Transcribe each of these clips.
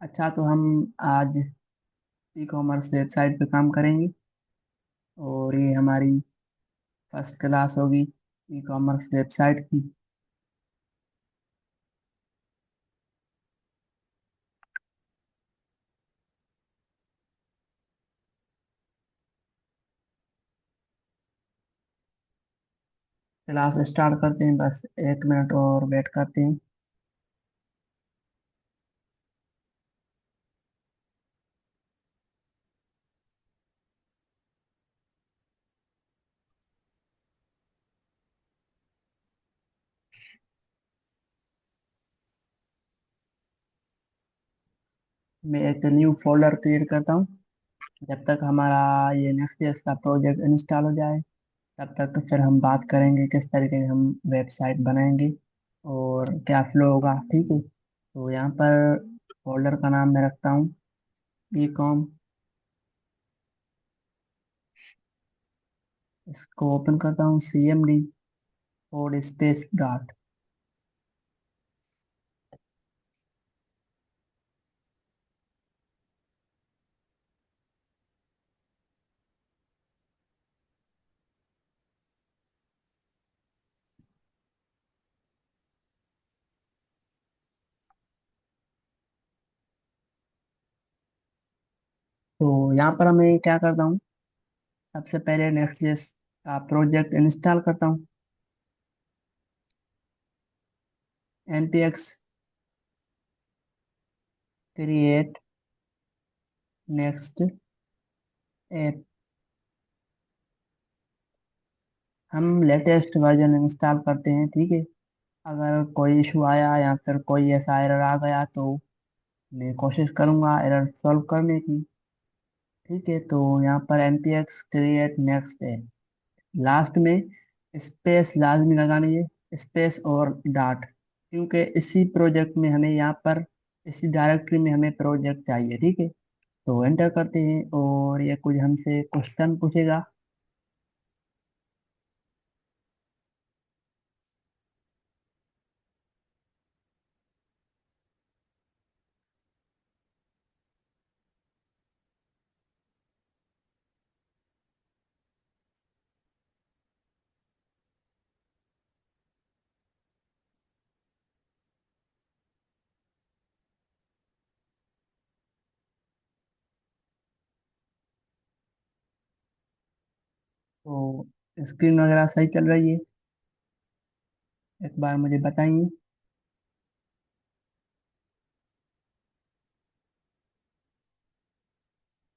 अच्छा, तो हम आज ई कॉमर्स वेबसाइट पे काम करेंगे। और ये हमारी फर्स्ट क्लास होगी ई कॉमर्स वेबसाइट की। क्लास स्टार्ट करते हैं, बस 1 मिनट और वेट करते हैं। मैं एक न्यू फोल्डर क्रिएट करता हूँ। जब तक हमारा ये नेक्स्ट का प्रोजेक्ट इंस्टॉल हो जाए, तब तक तो फिर हम बात करेंगे किस तरीके से हम वेबसाइट बनाएंगे और क्या फ्लो होगा। ठीक है, तो यहाँ पर फोल्डर का नाम मैं रखता हूँ ई कॉम। इसको ओपन करता हूँ, CMD और स्पेस डॉट। तो यहाँ पर मैं क्या करता हूँ, सबसे पहले नेक्स्ट.js का प्रोजेक्ट इंस्टॉल करता हूँ। npx create next app. हम लेटेस्ट वर्जन इंस्टॉल करते हैं, ठीक है। अगर कोई इशू आया या फिर कोई ऐसा एरर आ गया तो मैं कोशिश करूँगा एरर सॉल्व करने की। ठीक है, तो यहाँ पर npx create next app, last में स्पेस लाजमी लगानी है, स्पेस और डॉट, क्योंकि इसी प्रोजेक्ट में हमें यहाँ पर इसी डायरेक्टरी में हमें प्रोजेक्ट चाहिए। ठीक है, तो एंटर करते हैं और ये कुछ हमसे क्वेश्चन पूछेगा। तो स्क्रीन वगैरह सही चल रही है, एक बार मुझे बताइए।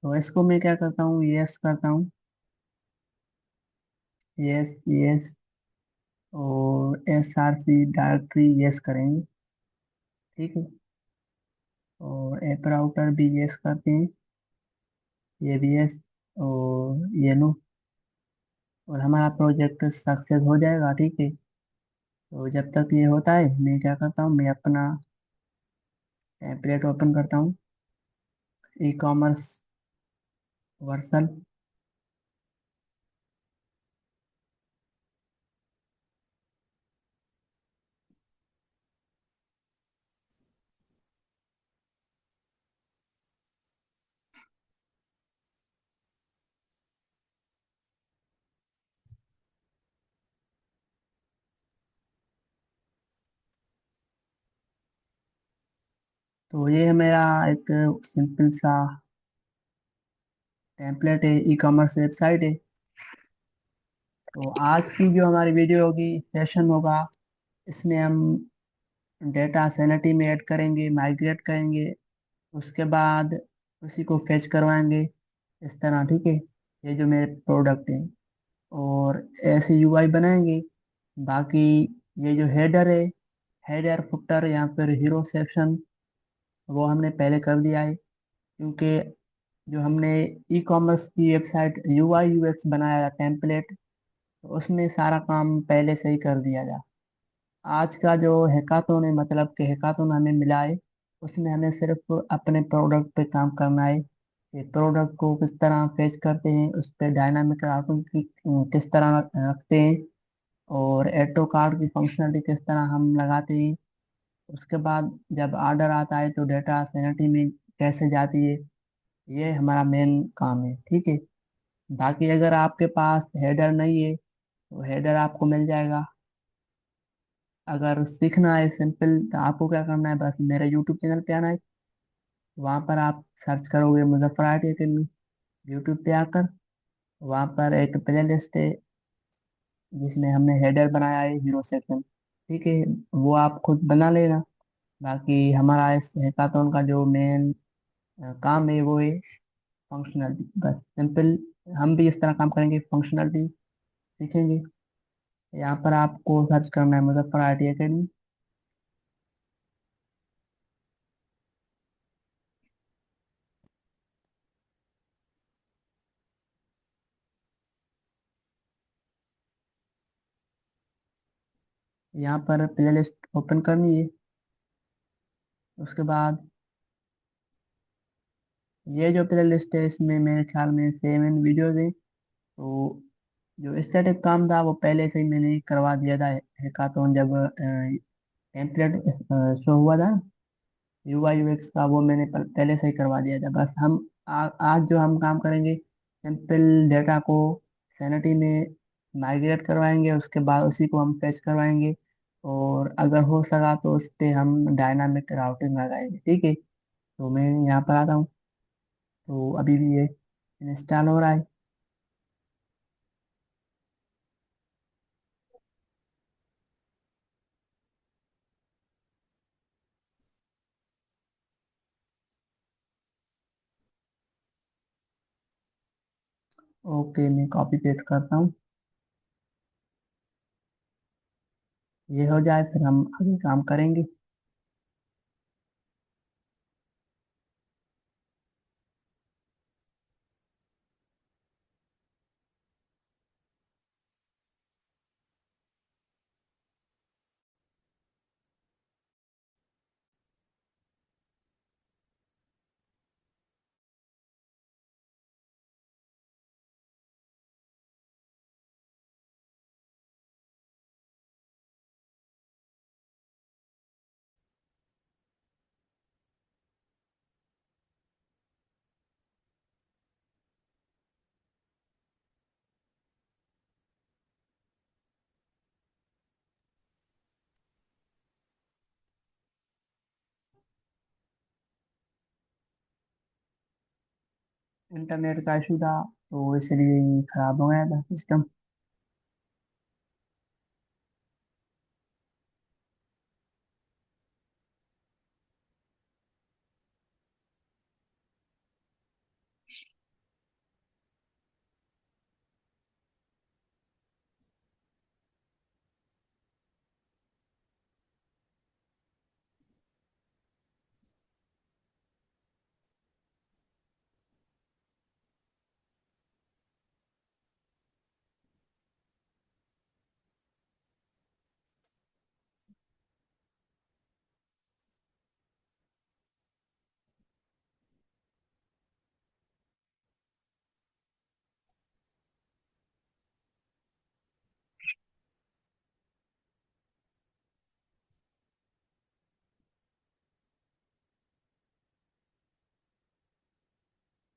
तो इसको मैं क्या करता हूँ, यस करता हूँ। यस यस, और SRC डायरेक्टरी यस करेंगे। ठीक है, और ऐप राउटर भी यस करते हैं, ये भी यस, और ये नो, और हमारा प्रोजेक्ट सक्सेस हो जाएगा। ठीक है, तो जब तक ये होता है मैं क्या करता हूँ, मैं अपना टेम्पलेट ओपन करता हूँ, ई कॉमर्स वर्सन। तो ये है मेरा एक सिंपल सा टेम्पलेट है, ई कॉमर्स वेबसाइट है। तो आज की जो हमारी वीडियो होगी, सेशन होगा, इसमें हम डेटा सैनिटी में ऐड करेंगे, माइग्रेट करेंगे, उसके बाद उसी को फेच करवाएंगे इस तरह। ठीक है, ये जो मेरे प्रोडक्ट हैं, और ऐसे UI बनाएंगे। बाकी ये जो हेडर है, हेडर फुटर या फिर हीरो सेक्शन, वो हमने पहले कर दिया है, क्योंकि जो हमने ई कॉमर्स की वेबसाइट UI UX बनाया टेम्पलेट, तो उसमें सारा काम पहले से ही कर दिया जा। आज का जो हैकाथॉन है, मतलब कि हैकाथॉन हमें मिला है, उसमें हमें सिर्फ अपने प्रोडक्ट पे काम करना है कि प्रोडक्ट को किस तरह फेच करते हैं, उस पर डायनामिक राउटिंग की किस तरह रखते हैं, और एटो कार्ड की फंक्शनलिटी किस तरह हम लगाते हैं, उसके बाद जब ऑर्डर आता है तो डेटा सैनिटी में कैसे जाती है, ये हमारा मेन काम है, ठीक है। बाकी अगर आपके पास हेडर नहीं है तो हेडर आपको मिल जाएगा। अगर सीखना है सिंपल तो आपको क्या करना है, बस मेरे यूट्यूब चैनल पे आना है। वहाँ पर आप सर्च करोगे मुजफ्फर आर्ट अकेडमी, यूट्यूब पे आकर वहाँ पर एक प्ले लिस्ट है जिसमें हमने हेडर बनाया है हीरो सेक्शन, ठीक है। वो आप खुद बना लेना। बाकी हमारा इस हैकाथॉन का जो मेन काम है वो है फंक्शनलिटी, बस सिंपल। हम भी इस तरह काम करेंगे, फंक्शनलिटी सीखेंगे। यहाँ पर आपको सर्च करना है मुजफ्फर आईटी अकेडमी। यहाँ पर प्ले लिस्ट ओपन करनी है। उसके बाद ये जो प्ले लिस्ट है इसमें मेरे ख्याल में 7 वीडियोज हैं। तो जो स्टैटिक काम था वो पहले से ही मैंने करवा दिया था हैकाथॉन जब टेम्पलेट शो हुआ था यूआई यूएक्स का, वो मैंने पहले से ही करवा दिया था। बस हम आज जो हम काम करेंगे, सिंपल डेटा को सैनिटी में माइग्रेट करवाएंगे, उसके बाद उसी को हम फेच करवाएंगे। और अगर हो सका तो उस पे हम डायनामिक राउटिंग लगाएंगे, ठीक है। तो मैं यहाँ पर आता हूँ। तो अभी भी ये इंस्टॉल हो रहा है। ओके, मैं कॉपी पेस्ट करता हूँ। ये हो जाए फिर हम आगे काम करेंगे। इंटरनेट का इशू था तो इसलिए ये खराब हो गया था सिस्टम।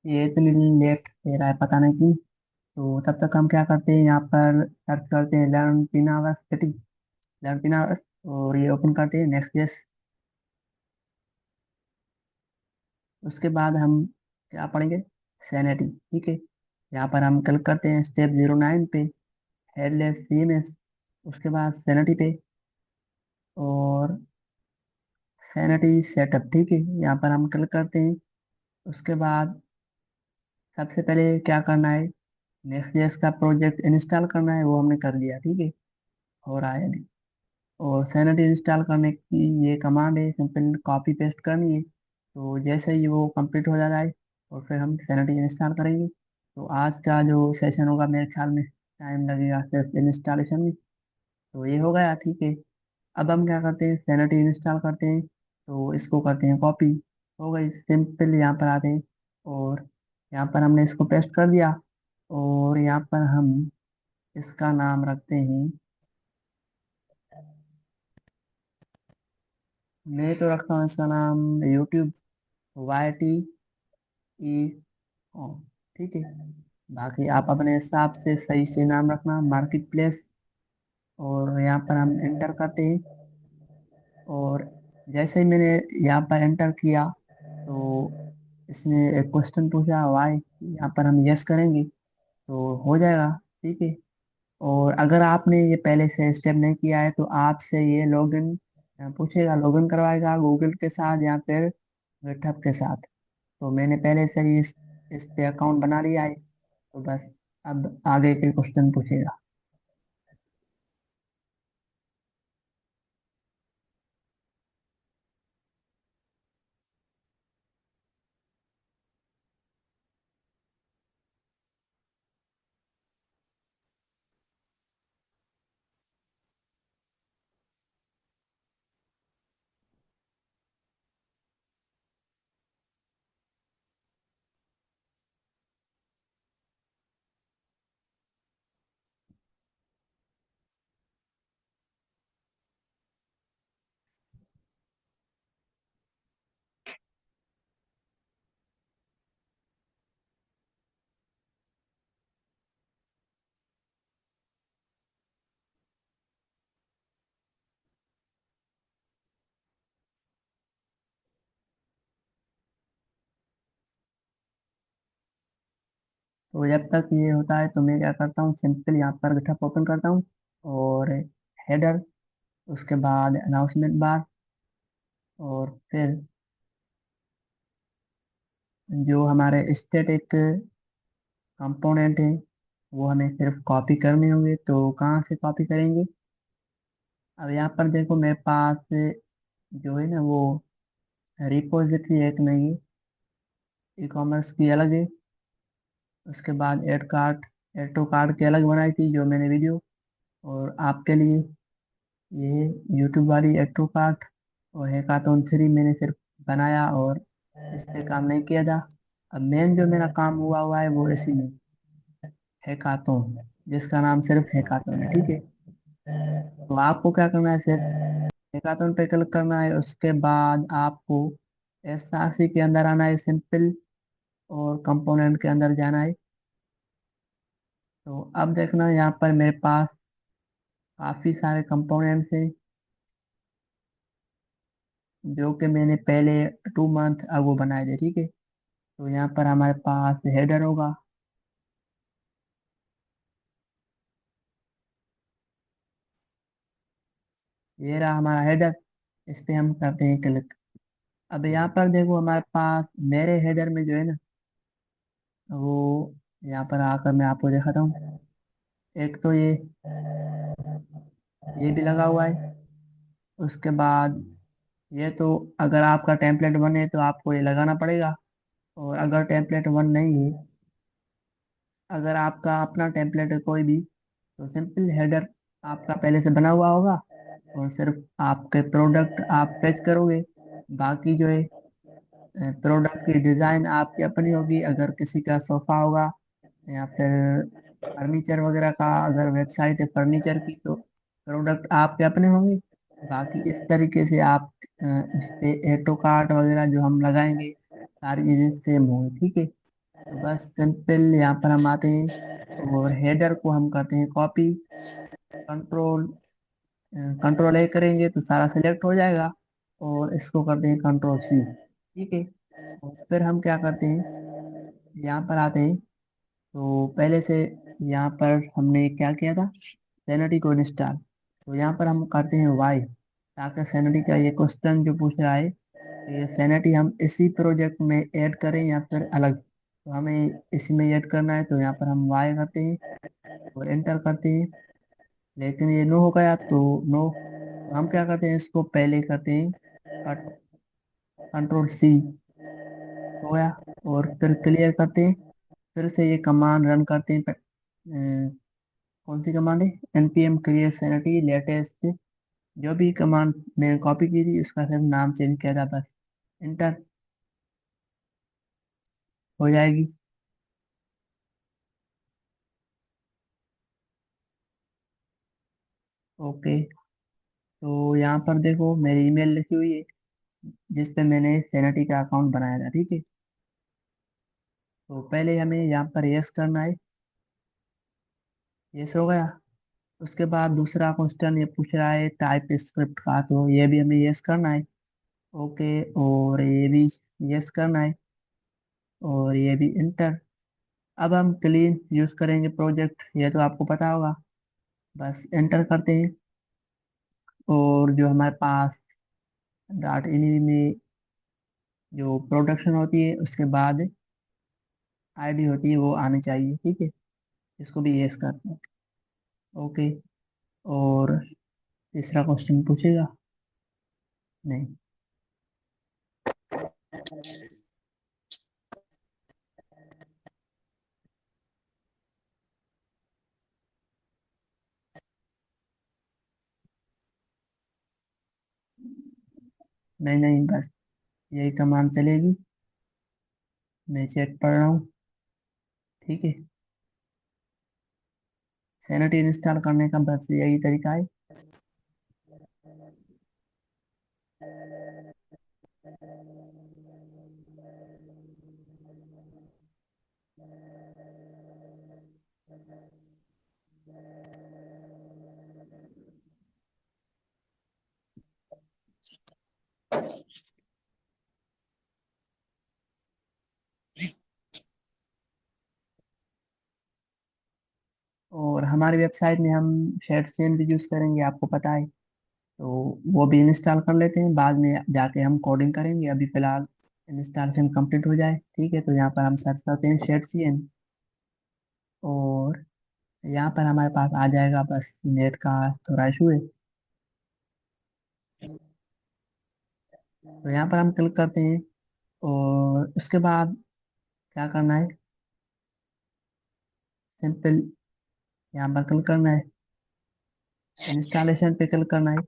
ये इतनी लेट दे रहा है, पता नहीं क्यों। तो तब तक हम क्या करते हैं, यहाँ पर सर्च करते हैं लर्न पिनावस सेटिंग, लर्न पिनावस, और ये ओपन करते हैं नेक्स्ट जेस। उसके बाद हम क्या पढ़ेंगे, सैनिटी, ठीक है। यहाँ पर हम क्लिक करते हैं स्टेप 09 पे, हेडलेस सीएमएस। उसके बाद सैनिटी पे और सैनिटी सेटअप, ठीक है। यहाँ पर हम क्लिक करते हैं। उसके बाद सबसे पहले क्या करना है, नेक्स्ट.जेएस का प्रोजेक्ट इंस्टॉल करना है, वो हमने कर दिया, ठीक है। हो रहा है अभी। और सैनिटी इंस्टॉल करने की ये कमांड है, सिंपल कॉपी पेस्ट करनी है। तो जैसे ही वो कंप्लीट हो जाता है और फिर हम सैनिटी इंस्टॉल करेंगे। तो आज का जो सेशन होगा मेरे ख्याल में टाइम लगेगा सिर्फ इंस्टॉलेशन में। तो ये हो गया, ठीक है। अब हम क्या करते हैं, सैनिटी इंस्टॉल करते हैं, तो इसको करते हैं कॉपी। हो गई सिंपल, यहाँ पर आते हैं और यहाँ पर हमने इसको पेस्ट कर दिया। और यहाँ पर हम इसका नाम रखते हैं मैं तो रखता हूँ इसका नाम यूट्यूब, YTE। ठीक है। बाकी आप अपने हिसाब से सही से नाम रखना, मार्केट प्लेस। और यहाँ पर हम एंटर करते हैं। और जैसे ही मैंने यहाँ पर एंटर किया तो इसने एक क्वेश्चन पूछा वाई, यहाँ पर हम यस करेंगे तो हो जाएगा। ठीक है। और अगर आपने ये पहले से स्टेप नहीं किया है तो आपसे ये लॉगिन पूछेगा, लॉगिन करवाएगा गूगल के साथ या फिर गिटहब के साथ। तो मैंने पहले से ही इस पे अकाउंट बना लिया है, तो बस अब आगे के क्वेश्चन पूछेगा। तो जब तक ये होता है तो मैं क्या करता हूँ, सिंपल यहाँ पर गिटहब ओपन करता हूँ और हेडर, उसके बाद अनाउंसमेंट बार, और फिर जो हमारे स्टैटिक कंपोनेंट है वो हमें सिर्फ कॉपी करने होंगे। तो कहाँ से कॉपी करेंगे? अब यहाँ पर देखो मेरे पास जो है ना वो रिपोजिटरी एक नहीं है, ई कॉमर्स की अलग है। उसके बाद एड टू कार्ट की अलग बनाई थी जो मैंने वीडियो। और आपके लिए ये यूट्यूब वाली एड टू कार्ट और हैकाथॉन 3 मैंने सिर्फ बनाया और इस पे काम नहीं किया था। अब मेन जो मेरा काम हुआ हुआ है वो इसी में, हैकाथॉन, जिसका नाम सिर्फ हैकाथॉन है। ठीक है। तो आपको क्या करना है, सिर्फ हैकाथॉन पे क्लिक करना है। उसके बाद आपको SRC के अंदर आना है, सिंपल, और कंपोनेंट के अंदर जाना है। तो अब देखना यहाँ पर मेरे पास काफ़ी सारे कंपोनेंट्स हैं जो कि मैंने पहले 2 मंथ अगो बनाए थे। ठीक है। तो यहाँ पर हमारे पास हेडर होगा। ये रहा हमारा हेडर, इस पे हम करते हैं क्लिक। अब यहाँ पर देखो हमारे पास मेरे हेडर में जो है ना वो, यहाँ पर आकर मैं आपको दिखाता हूँ। एक तो ये भी लगा हुआ है। उसके बाद ये तो अगर आपका टेम्पलेट वन है तो आपको ये लगाना पड़ेगा। और अगर टेम्पलेट वन नहीं है, अगर आपका अपना टेम्पलेट है कोई भी, तो सिंपल हेडर आपका पहले से बना हुआ होगा और सिर्फ आपके प्रोडक्ट आप फेच करोगे। बाकी जो है प्रोडक्ट की डिज़ाइन आपकी अपनी होगी। अगर किसी का सोफ़ा होगा या फिर फर्नीचर वगैरह का, अगर वेबसाइट है फर्नीचर की, तो प्रोडक्ट आपके अपने होंगे। बाकी इस तरीके से आप उस पे एटो कार्ट वगैरह जो हम लगाएंगे सारी चीज़ें सेम होंगी। ठीक है। तो बस सिंपल यहाँ पर हम आते हैं और हेडर को हम करते हैं कॉपी, कंट्रोल कंट्रोल A करेंगे तो सारा सिलेक्ट हो जाएगा। और इसको करते हैं कंट्रोल C। ठीक है। और फिर हम क्या करते हैं, यहाँ पर आते हैं। तो पहले से यहाँ पर हमने क्या किया था, सैनिटी को इंस्टॉल। तो यहाँ पर हम करते हैं वाई, ताकि सैनिटी का ये क्वेश्चन जो पूछ रहा है कि ये सैनिटी हम इसी प्रोजेक्ट में ऐड करें या फिर अलग, तो हमें इसी में ऐड करना है। तो यहाँ पर हम वाई करते हैं और एंटर करते हैं। लेकिन ये नो हो गया तो नो, तो हम क्या करते हैं, इसको पहले करते हैं कट, कंट्रोल C हो गया। और फिर क्लियर करते हैं। फिर से ये कमांड रन करते हैं। कौन सी कमांड है, npm क्रिएट सैनिटी लेटेस्ट, जो भी कमांड मैंने कॉपी की थी उसका सिर्फ नाम चेंज किया था बस। इंटर हो जाएगी। ओके। तो यहाँ पर देखो मेरी ईमेल लिखी हुई है। जिस पे मैंने सैनिटी का अकाउंट बनाया था, ठीक है। तो पहले हमें यहाँ पर यस करना है। यस हो गया। उसके बाद दूसरा क्वेश्चन ये पूछ रहा है टाइप स्क्रिप्ट का, तो ये भी हमें यस करना है। ओके। और ये भी यस करना है। और ये भी इंटर। अब हम क्लीन यूज करेंगे प्रोजेक्ट, ये तो आपको पता होगा। बस एंटर करते हैं। और जो हमारे पास डॉट इन में जो प्रोडक्शन होती है उसके बाद आईडी होती है वो आनी चाहिए, ठीक है। इसको भी यस करते हैं। ओके। और तीसरा क्वेश्चन पूछेगा? नहीं। नहीं नहीं, बस यही कमांड चलेगी। मैं चेक पढ़ रहा हूँ, ठीक है। सैनिटी इंस्टॉल करने का बस यही तरीका है। और हमारी वेबसाइट में हम शेड सेन भी यूज़ करेंगे, आपको पता है। तो वो भी इंस्टॉल कर लेते हैं, बाद में जाके हम कोडिंग करेंगे। अभी फिलहाल इंस्टॉलेशन कंप्लीट हो जाए, ठीक है। तो यहाँ पर हम सर्च करते हैं शेड सीएन। और यहाँ पर हमारे पास आ जाएगा, बस नेट का थोड़ा इशू है। तो यहाँ पर हम क्लिक करते हैं। और उसके बाद क्या करना है? सिंपल यहाँ पर क्लिक करना है, इंस्टॉलेशन पे क्लिक करना है।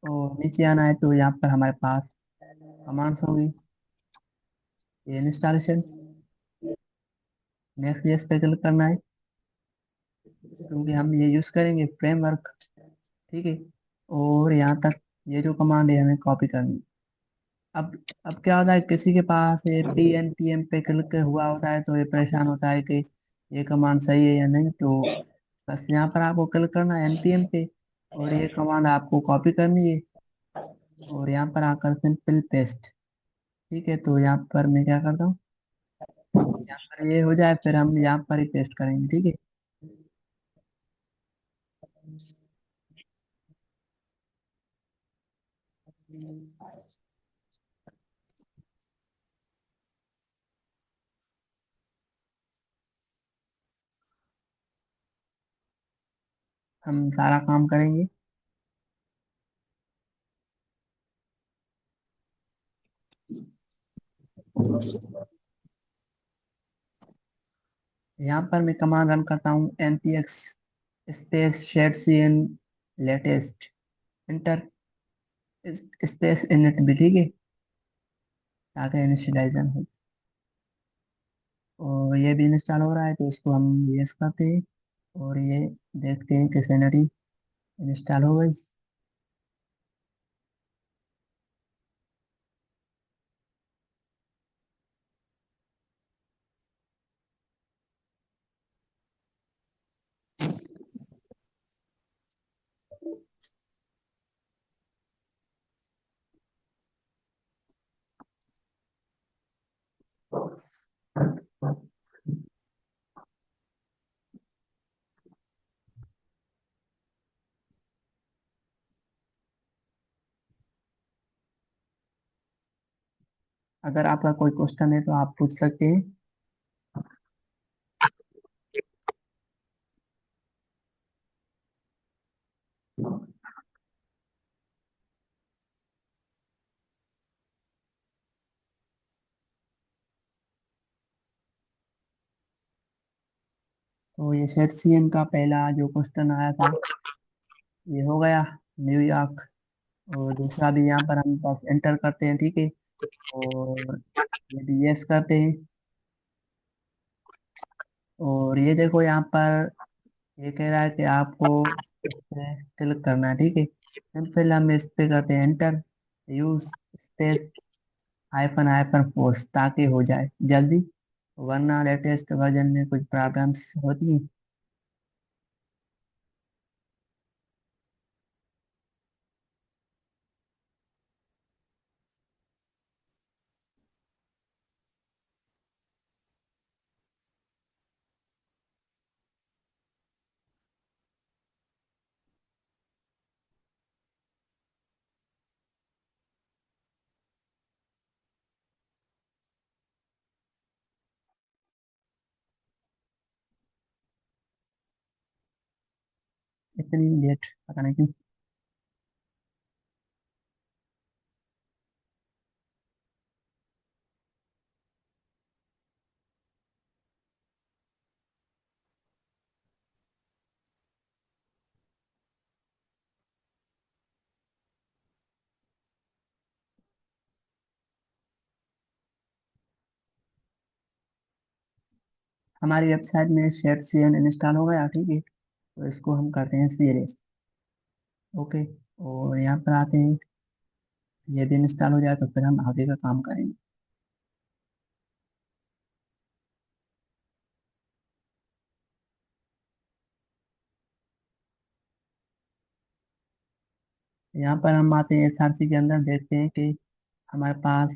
और नीचे आना है, तो यहाँ पर हमारे पास कमांड्स होंगी। ये इंस्टॉलेशन, नेक्स्ट जेएस पे क्लिक करना है, क्योंकि हम ये यूज़ करेंगे फ्रेमवर्क, ठीक है। और यहाँ तक ये जो कमांड है हमें कॉपी करनी है। अब अब क्या होता है, किसी के पास ये पी एन पी एम पे क्लिक हुआ होता है तो ये परेशान होता है कि ये कमांड सही है या नहीं। तो बस यहाँ पर आपको क्लिक करना है npm पे, और ये कमांड आपको कॉपी करनी है। और यहाँ पर आकर सिंपल पेस्ट, ठीक है। तो यहाँ पर मैं क्या करता हूँ, यहाँ पर ये हो जाए फिर हम यहाँ पर ही पेस्ट करेंगे, ठीक है। हम सारा काम करेंगे। यहाँ पर मैं कमांड रन करता हूँ npx space shad c n latest enter space init भी, ठीक है, ताकि इनिशियलाइजन हो। और ये भी इंस्टॉल हो रहा है, तो इसको हम यस करते हैं। और ये देखते हैं कि सैनिटी इंस्टॉल हो गई। अगर आपका कोई क्वेश्चन है तो आप पूछ सकते हैं। तो ये सेट सीएन का पहला जो क्वेश्चन आया था ये हो गया, न्यूयॉर्क। और दूसरा भी यहाँ पर हम बस एंटर करते हैं, ठीक है। और ये भी यस करते हैं। और ये देखो यहाँ पर ये कह रहा है कि आपको इस पे क्लिक करना है, ठीक है। सिंपल हम इस पे करते हैं enter. Use space hyphen hyphen force, ताकि हो जाए जल्दी, वरना लेटेस्ट वर्जन में कुछ प्रॉब्लम्स होती हैं। इतनी लेट, पता नहीं क्यों। हमारी वेबसाइट में शेड सीएन इंस्टॉल हो गया, ठीक है। तो इसको हम करते हैं सीरियस। ओके। और यहाँ पर आते हैं, ये भी इंस्टॉल हो जाए तो फिर हम आगे का काम करेंगे। यहाँ पर हम आते हैं एसआरसी के अंदर, देखते हैं कि हमारे पास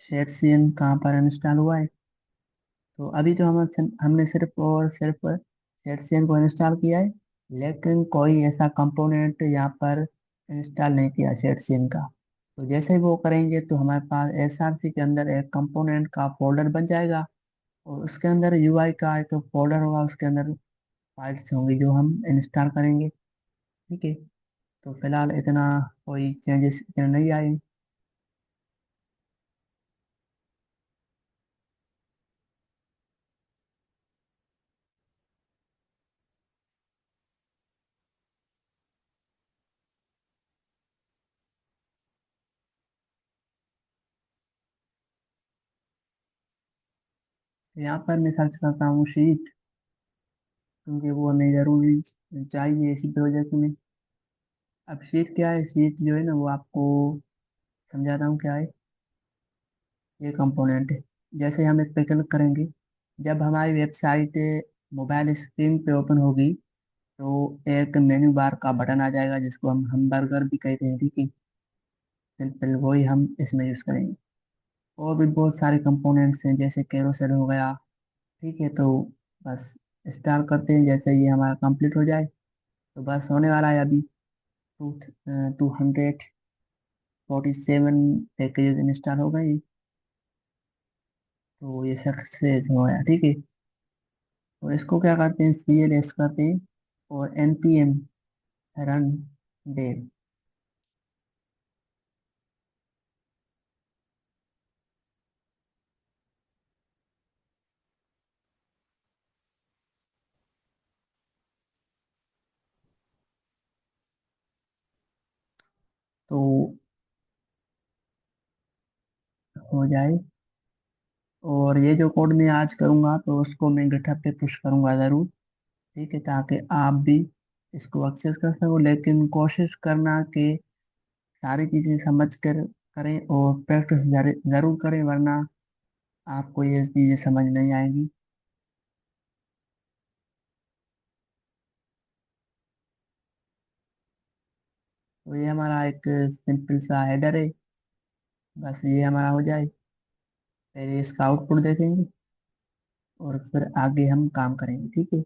शेड सीएन कहाँ पर इंस्टॉल हुआ है। तो अभी तो हमने सिर्फ और सिर्फ शेडसीन को इंस्टॉल किया है, लेकिन कोई ऐसा कंपोनेंट यहाँ पर इंस्टॉल नहीं किया शेडसीन का। तो जैसे ही वो करेंगे तो हमारे पास एसआरसी के अंदर एक कंपोनेंट का फोल्डर बन जाएगा, और उसके अंदर यूआई का एक फोल्डर होगा, उसके अंदर फाइल्स होंगी जो हम इंस्टॉल करेंगे। ठीक है। तो फिलहाल इतना कोई चेंजेस इतने नहीं आए। यहाँ पर मैं सर्च करता हूँ शीट, क्योंकि वो हमें जरूरी चाहिए इसी प्रोजेक्ट में। अब शीट क्या है, शीट जो है ना वो आपको समझाता हूँ क्या है। ये कंपोनेंट है। जैसे हम इस पे क्लिक करेंगे, जब हमारी वेबसाइट मोबाइल स्क्रीन पे ओपन होगी, तो एक मेन्यू बार का बटन आ जाएगा, जिसको हम हमबर्गर भी कहते हैं, ठीक है। सिंपल वही हम इसमें यूज़ करेंगे। और भी बहुत सारे कंपोनेंट्स हैं, जैसे कैरोसेल हो गया। ठीक है। तो बस स्टार्ट करते हैं, जैसे ये हमारा कंप्लीट हो जाए तो बस होने वाला है अभी। 247 पैकेजेस इंस्टॉल हो गए। तो ये सक्सेस हो गया, ठीक है। और इसको क्या करते हैं, CLS करते हैं, और NPM रन डेव। तो हो जाए। और ये जो कोड मैं आज करूँगा तो उसको मैं गिटहब पे पुश करूँगा ज़रूर, ठीक है, ताकि आप भी इसको एक्सेस कर सको। लेकिन कोशिश करना कि सारी चीज़ें समझ कर करें, और प्रैक्टिस ज़रूर करें, वरना आपको ये चीज़ें समझ नहीं आएंगी। तो ये हमारा एक सिंपल सा हेडर है। बस ये हमारा हो जाए, पहले इसका आउटपुट देखेंगे और फिर आगे हम काम करेंगे, ठीक है।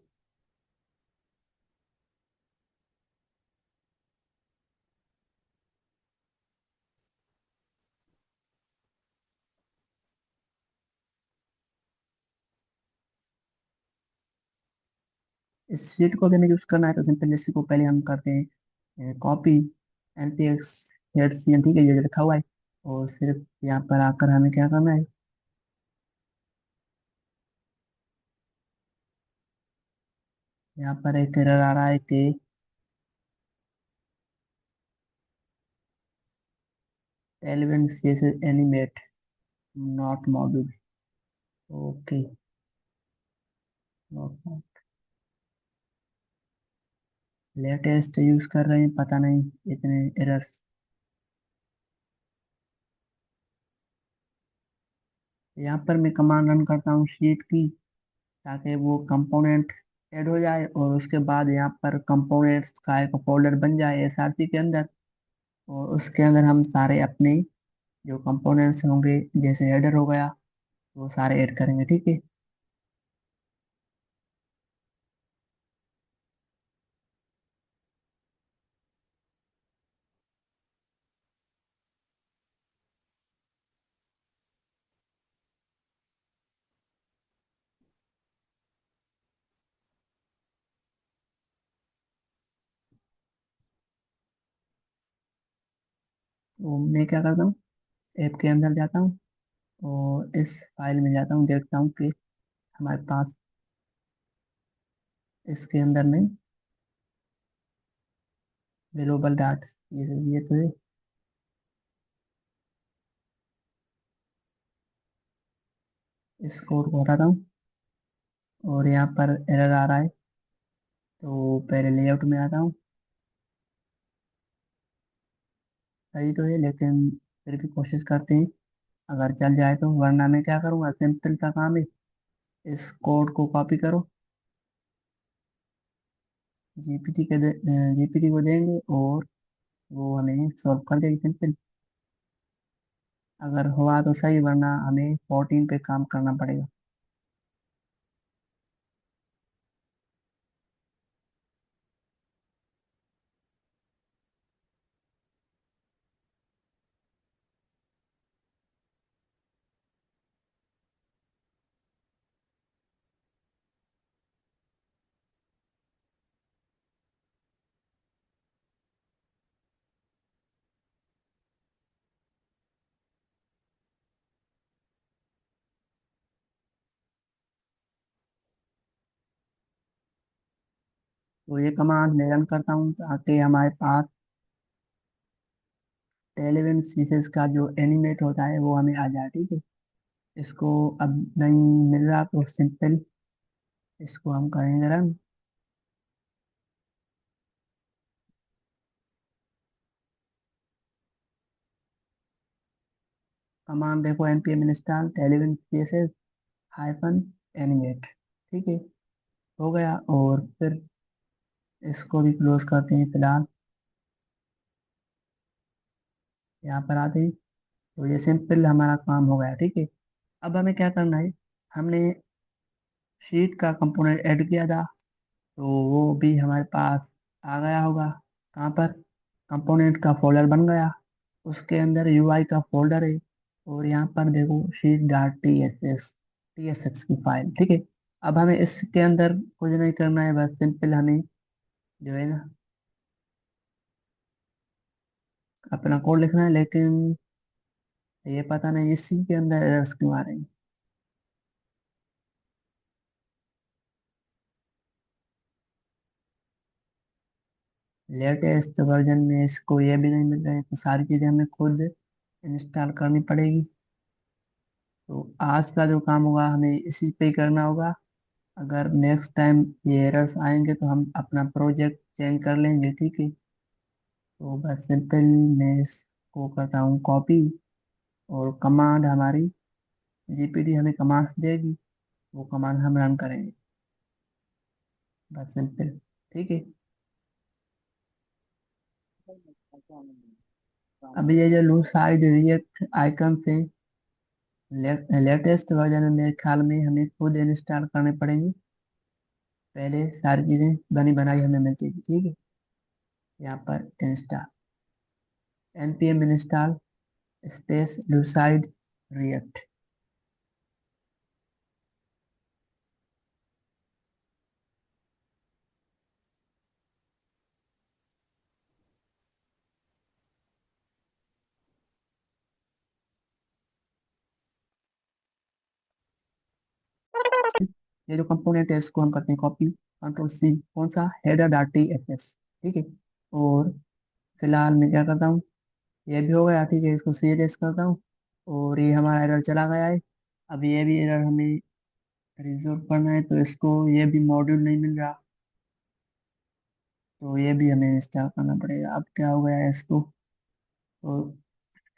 इस शीट को अगर हमें यूज करना है तो सिंपल जैसे को पहले हम करते हैं copy, LPX head c m, ठीक है, ये लिखा हुआ है। और सिर्फ यहाँ पर आकर हमें क्या करना है, यहाँ पर एक एरर आ रहा है कि एलिमेंट CSS एनिमेट नॉट मौजूद। ओके। लेटेस्ट यूज कर रहे हैं, पता नहीं इतने एरर्स। यहाँ पर मैं कमांड रन करता हूँ शीट की, ताकि वो कंपोनेंट ऐड हो जाए, और उसके बाद यहाँ पर कंपोनेंट्स का एक फोल्डर बन जाए एसआरसी के अंदर। और उसके अंदर हम सारे अपने जो कंपोनेंट्स होंगे, जैसे हेडर हो गया, वो सारे ऐड करेंगे, ठीक है। तो मैं क्या करता हूँ, ऐप के अंदर जाता हूँ और इस फाइल में जाता हूँ, देखता हूँ कि हमारे पास इसके अंदर में ग्लोबल डाट, ये तो है। इस कोड को हटाता हूँ, और यहाँ पर एरर आ रहा है, तो पहले लेआउट में आता हूँ। सही तो है, लेकिन फिर भी कोशिश करते हैं, अगर चल जाए तो। वरना मैं क्या करूँगा, सिंपल सा काम है, इस कोड को कॉपी करो, जीपीटी को देंगे, और वो हमें सॉल्व कर देगी, सिंपल। अगर हुआ तो सही, वरना हमें 14 पे काम करना पड़ेगा। तो ये कमांड मैं रन करता हूँ, ताकि हमारे पास टेलीविजन सीरीज का जो एनिमेट होता है वो हमें आ जाए, ठीक है। इसको अब नहीं मिल रहा, तो सिंपल इसको हम करेंगे रन। कमांड देखो, npm install television CSS hyphen animate, ठीक है, हो गया। और फिर इसको भी क्लोज करते हैं फिलहाल। यहाँ पर आते ही, तो ये सिंपल हमारा काम हो गया, ठीक है। अब हमें क्या करना है, हमने शीट का कंपोनेंट ऐड किया था, तो वो भी हमारे पास आ गया होगा। कहाँ पर, कंपोनेंट का फोल्डर बन गया, उसके अंदर यूआई का फोल्डर है, और यहाँ पर देखो sheet dot T S x की फाइल, ठीक है। अब हमें इसके अंदर कुछ नहीं करना है, बस सिंपल हमें जो है ना अपना कोड लिखना है, लेकिन ये पता नहीं इसी के अंदर एरर्स क्यों आ रही हैं। लेटेस्ट वर्जन में इसको ये भी नहीं मिल रहा है, तो सारी चीज़ें हमें खुद इंस्टॉल करनी पड़ेगी। तो आज का जो काम होगा हमें इसी पे ही करना होगा। अगर नेक्स्ट टाइम ये एरर्स आएंगे तो हम अपना प्रोजेक्ट चेंज कर लेंगे, ठीक है। तो बस सिंपल मैं इसको करता हूँ कॉपी, और कमांड हमारी जीपीटी हमें कमांड्स देगी, वो कमांड हम रन करेंगे, बस सिंपल, ठीक है। अभी ये जो लूज साइड रिएक्ट आइकन से लेटेस्ट वर्जन में मेरे ख्याल में हमें खुद इंस्टॉल करने पड़ेंगे। पहले सारी चीज़ें बनी बनाई हमें मिलती थी, ठीक है। यहाँ पर install, npm install space lucide react. ये जो कंपोनेंट है इसको हम करते हैं कॉपी, कंट्रोल सी, कौन सा, header dot T S S, ठीक है। और फिलहाल मैं क्या करता हूँ, ये भी हो गया, ठीक है, इसको सीरियस करता हूँ, और ये हमारा एरर चला गया है। अब ये भी एरर हमें रिजॉल्व करना है, तो इसको ये भी मॉड्यूल नहीं मिल रहा, तो ये भी हमें इंस्टॉल करना पड़ेगा। अब क्या हो गया है इसको, तो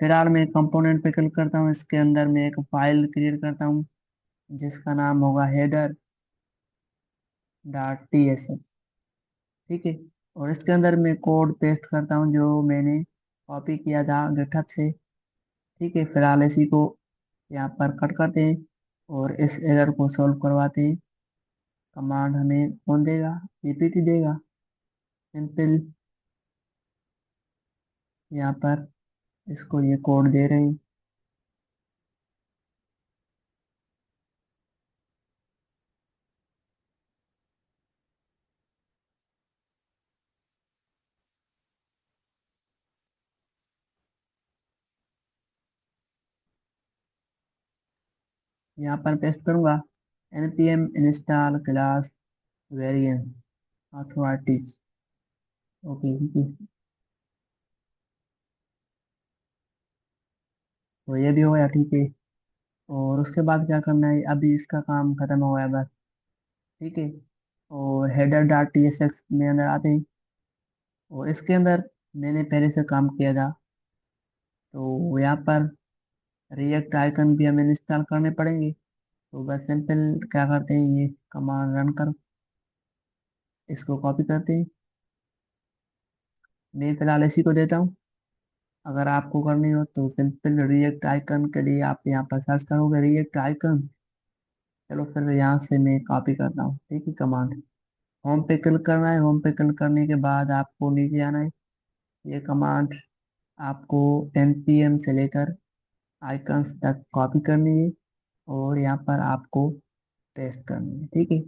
फिलहाल मैं कंपोनेंट पे क्लिक करता हूँ, इसके अंदर मैं एक फाइल क्रिएट करता हूँ जिसका नाम होगा header.tsx। ठीक है। और इसके अंदर मैं कोड पेस्ट करता हूँ जो मैंने कॉपी किया था गिटहब से। ठीक है, फिलहाल इसी को यहाँ पर कट करते हैं और इस एरर को सॉल्व करवाते हैं। कमांड हमें कौन देगा? पीपीटी देगा। सिंपल यहाँ पर इसको ये कोड दे रहे हैं। यहाँ पर पेस्ट करूंगा npm install class variance authorities. Okay, ठीक है। तो ये भी हो गया, ठीक है। और उसके बाद क्या करना है? अभी इसका काम खत्म हो गया बस। ठीक है। और header dot T S x में अंदर आते हैं और इसके अंदर मैंने पहले से काम किया था, तो यहाँ पर रिएक्ट आइकन भी हमें इंस्टॉल करने पड़ेंगे। तो बस सिंपल क्या करते हैं, ये कमांड रन कर इसको कॉपी करते हैं। मैं फिलहाल इसी को देता हूँ। अगर आपको करनी हो तो सिंपल रिएक्ट आइकन के लिए आप यहाँ पर सर्च करोगे रिएक्ट आइकन। चलो फिर यहाँ से मैं कॉपी करता हूँ, ठीक है। कमांड होम पे क्लिक करना है। होम पे क्लिक करने के बाद आपको नीचे आना है। ये कमांड आपको npm से लेकर आइकन्स तक कॉपी करनी है और यहाँ पर आपको पेस्ट करनी है, ठीक है।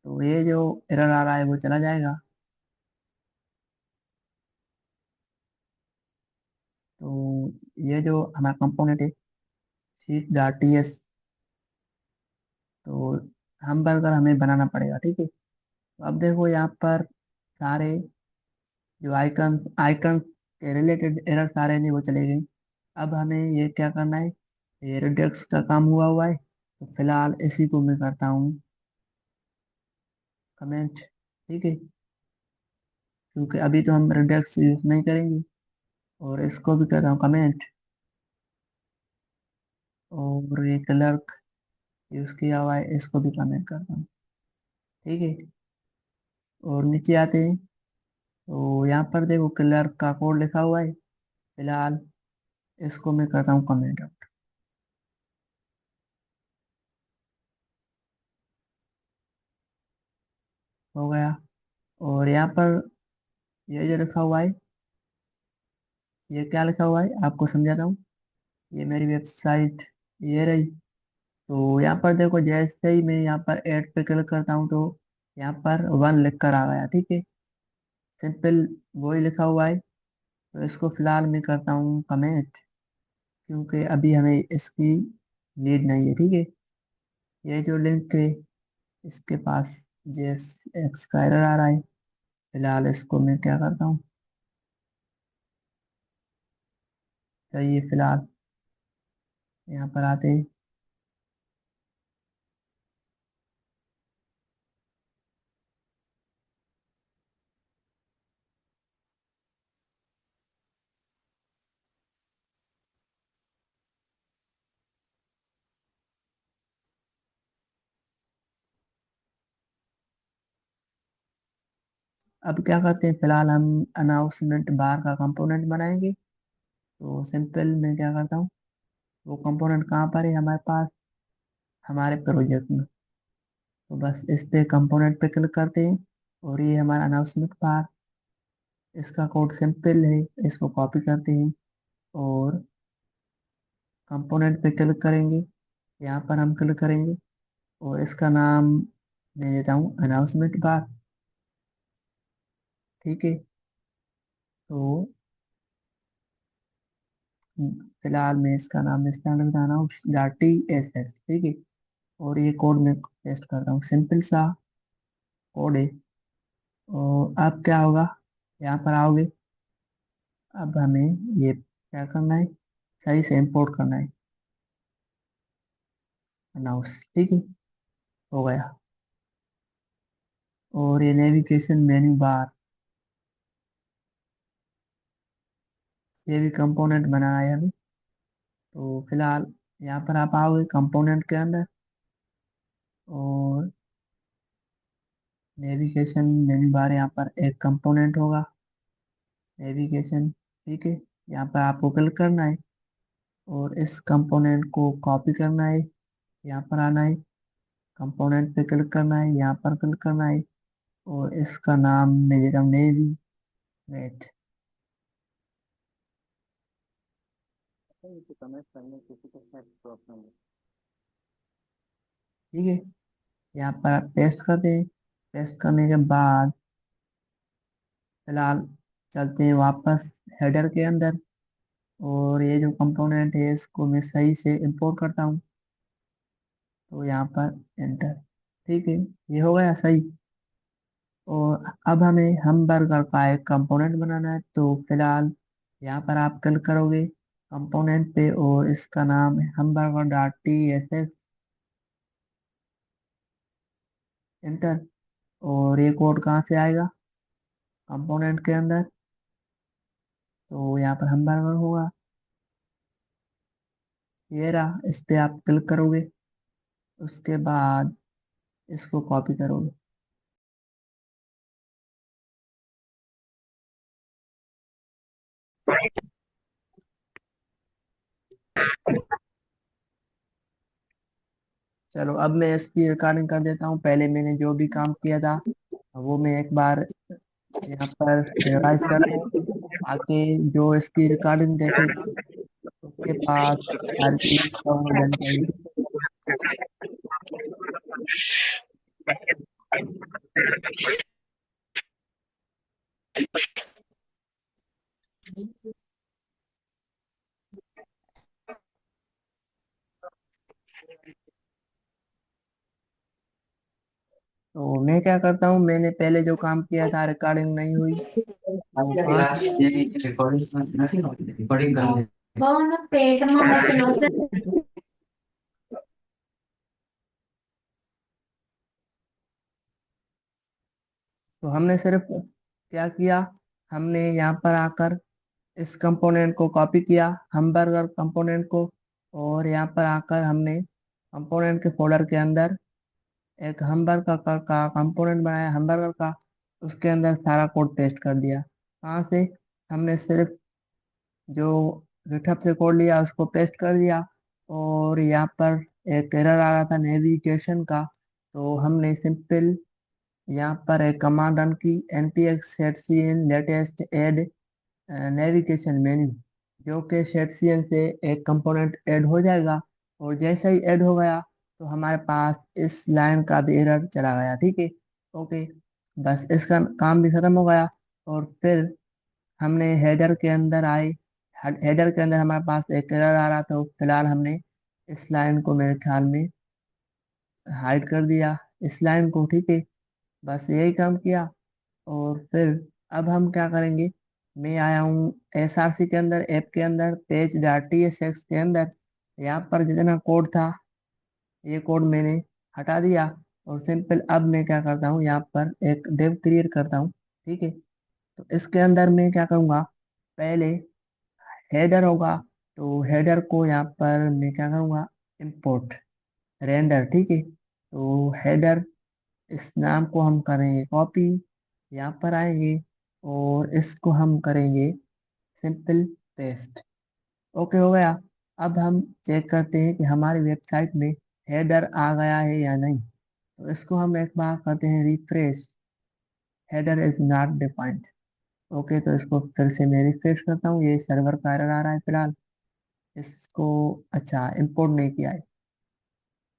तो ये जो एरर आ रहा है वो चला जाएगा। तो ये जो हमारा कंपोनेंट है शीट डॉट टी एस, तो हम बर्गर हमें बनाना पड़ेगा, ठीक है। तो अब देखो यहाँ पर सारे जो आइकन्स आइकन्स के रिलेटेड एरर सारे नहीं वो चले गए। अब हमें ये क्या करना है? ये रिडक्स का काम हुआ है, तो फिलहाल इसी को मैं करता हूँ कमेंट, ठीक है। क्योंकि अभी तो हम रिडक्स यूज नहीं करेंगे। और इसको भी करता हूँ कमेंट। और ये क्लर्क यूज किया हुआ है, इसको भी कमेंट करता हूँ, ठीक है। और नीचे आते हैं तो यहाँ पर देखो क्लर्क का कोड लिखा हुआ है। फिलहाल इसको मैं करता हूँ कमेंट आउट। हो गया। और यहाँ पर ये जो लिखा हुआ है, ये क्या लिखा हुआ है आपको समझाता हूँ। ये मेरी वेबसाइट ये रही। तो यहाँ पर देखो जैसे ही मैं यहाँ पर ऐड पे क्लिक करता हूँ तो यहाँ पर 1 लिख कर आ गया, ठीक है। सिंपल वही लिखा हुआ है। तो इसको फिलहाल मैं करता हूँ कमेंट, क्योंकि अभी हमें इसकी नीड नहीं है, ठीक है। ये जो लिंक है इसके पास जेएस एक्स का एरर आ रहा है। फिलहाल इसको मैं क्या करता हूँ, चाहिए फिलहाल यहाँ पर आते हैं। अब क्या करते हैं, फिलहाल हम अनाउंसमेंट बार का कंपोनेंट बनाएंगे। तो सिंपल मैं क्या करता हूँ, वो कंपोनेंट कहाँ पर है हमारे पास? हमारे प्रोजेक्ट में। तो बस इस पे कंपोनेंट पे क्लिक करते हैं और ये हमारा अनाउंसमेंट बार। इसका कोड सिंपल है, इसको कॉपी करते हैं और कंपोनेंट पे क्लिक करेंगे। यहाँ पर हम क्लिक करेंगे और इसका नाम मैं देता हूँ अनाउंसमेंट बार, ठीक है। तो फिलहाल मैं इसका नाम इस तरह लिख रहा हूँ .ts, ठीक है। और ये कोड मैं पेस्ट करता हूँ, सिंपल सा कोड है। और अब क्या होगा, यहाँ पर आओगे। अब हमें ये क्या करना है, सही से इंपोर्ट करना है अनाउंस, ठीक है। हो गया। और ये नेविगेशन मेन्यू बार, ये भी कंपोनेंट बनाना है अभी। तो फिलहाल यहाँ पर आप आओगे कंपोनेंट के अंदर, और नेविगेशन मेन्यू बार, यहाँ पर एक कंपोनेंट होगा नेविगेशन, ठीक है। यहाँ पर आपको क्लिक करना है और इस कंपोनेंट को कॉपी करना है, यहाँ पर आना है, कंपोनेंट पे क्लिक करना है, यहाँ पर क्लिक करना है, और इसका नाम मैं दे रहा हूँ नेवी वेट। ठीक है, यहाँ पर आप पेस्ट कर दें। पेस्ट करने के बाद फिलहाल चलते हैं वापस हेडर के अंदर, और ये जो कंपोनेंट है इसको मैं सही से इंपोर्ट करता हूँ। तो यहाँ पर एंटर, ठीक है, ये हो गया सही। और अब हमें हमबर्गर का एक कंपोनेंट बनाना है। तो फिलहाल यहाँ पर आप क्लिक करोगे कंपोनेंट पे, और इसका नाम है hamburger dot T S S, enter. और ये कोड कहाँ से आएगा, कंपोनेंट के अंदर। तो यहाँ पर हमबर्गर होगा, ये रहा, इस पे आप क्लिक करोगे, उसके बाद इसको कॉपी करोगे। चलो अब मैं इसकी रिकॉर्डिंग कर देता हूँ। पहले मैंने जो भी काम किया था वो मैं एक बार यहाँ पर रिवाइज करता हूँ, ताकि जो इसकी रिकॉर्डिंग देखेगा उसके पास सारी चीज़ कवर हो जानी चाहिए। तो मैं क्या करता हूँ, मैंने पहले जो काम किया था रिकॉर्डिंग नहीं हुई, तो वहाँ क्लास से ये रिकॉर्डिंग करने बहुत पेट में वैसे नौसे। तो हमने सिर्फ क्या किया, हमने यहाँ पर आकर इस कंपोनेंट को कॉपी किया, हमबर्गर कंपोनेंट को, और यहाँ पर आकर हमने कंपोनेंट के फोल्डर के अंदर एक हमबर्गर का कंपोनेंट बनाया, हमबर्गर का, उसके अंदर सारा कोड पेस्ट कर दिया। कहाँ से, हमने सिर्फ जो गिटहब से कोड लिया उसको पेस्ट कर दिया। और यहाँ पर एक एरर आ रहा था नेविगेशन का, तो हमने सिंपल यहाँ पर एक कमांड रन की, npx setcn latest add navigation menu, जो कि setcn से एक कंपोनेंट ऐड हो जाएगा। और जैसे ही ऐड हो गया तो हमारे पास इस लाइन का भी एरर चला गया, ठीक है। ओके, बस इसका काम भी खत्म हो गया। और फिर हमने हेडर के अंदर आए, हेडर के अंदर हमारे पास एक एरर आ रहा था, तो फिलहाल हमने इस लाइन को मेरे ख्याल में हाइड कर दिया, इस लाइन को, ठीक है। बस यही काम किया। और फिर अब हम क्या करेंगे, मैं आया हूँ एसआरसी के अंदर, ऐप के अंदर, page dot T S x के अंदर। यहाँ पर जितना कोड था ये कोड मैंने हटा दिया, और सिंपल अब मैं क्या करता हूँ, यहाँ पर एक डिव क्रिएट करता हूँ, ठीक है। तो इसके अंदर मैं क्या करूँगा, पहले हेडर होगा, तो हेडर को यहाँ पर मैं क्या करूँगा, इंपोर्ट रेंडर, ठीक है। तो हेडर, इस नाम को हम करेंगे कॉपी, यहाँ पर आएंगे, और इसको हम करेंगे सिंपल पेस्ट। ओके, हो गया। अब हम चेक करते हैं कि हमारी वेबसाइट में हेडर आ गया है या नहीं। तो इसको हम एक बार करते हैं refresh, header is not defined. Okay, तो इसको फिर से मैं रिफ्रेश करता हूँ, ये सर्वर का एरर आ रहा है फिलहाल। इसको, अच्छा, इंपोर्ट नहीं किया है।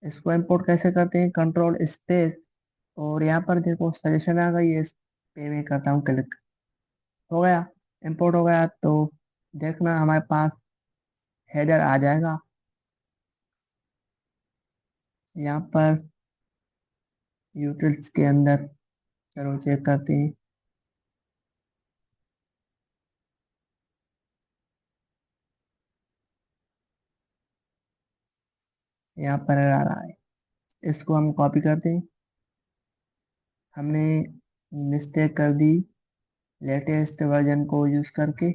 इसको इंपोर्ट कैसे करते हैं, कंट्रोल स्पेस, और यहाँ पर देखो सजेशन आ गई है, इस पे मैं करता हूँ क्लिक, हो गया, इंपोर्ट हो गया। तो देखना हमारे पास हेडर आ जाएगा यहाँ पर यूटिल्स के अंदर। चलो चेक करते हैं, यहाँ पर आ रहा है, इसको हम कॉपी करते हैं। हमने मिस्टेक कर दी लेटेस्ट वर्जन को यूज़ करके,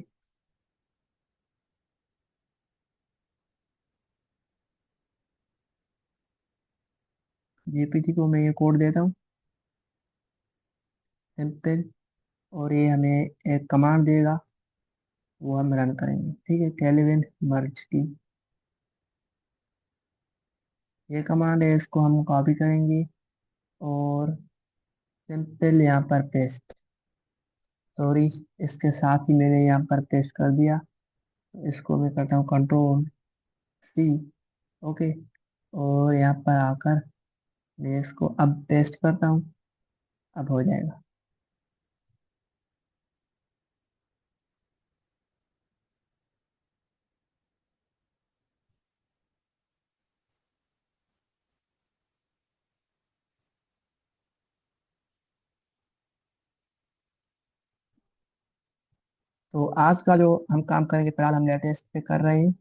जेपीटी को मैं ये कोड देता हूँ, सिंपल। और ये हमें एक कमांड देगा, वो हम रन करेंगे। ठीक है, केल्विन मर्ज की ये कमांड है, इसको हम कॉपी करेंगे और सिंपल यहाँ पर पेस्ट। सॉरी, इसके साथ ही मैंने यहाँ पर पेस्ट कर दिया। तो इसको मैं करता हूँ कंट्रोल C। ओके, और यहाँ पर आकर मैं इसको अब पेस्ट करता हूँ, अब हो जाएगा। तो आज का जो हम काम करेंगे, फिलहाल हम लेटेस्ट पे कर रहे हैं।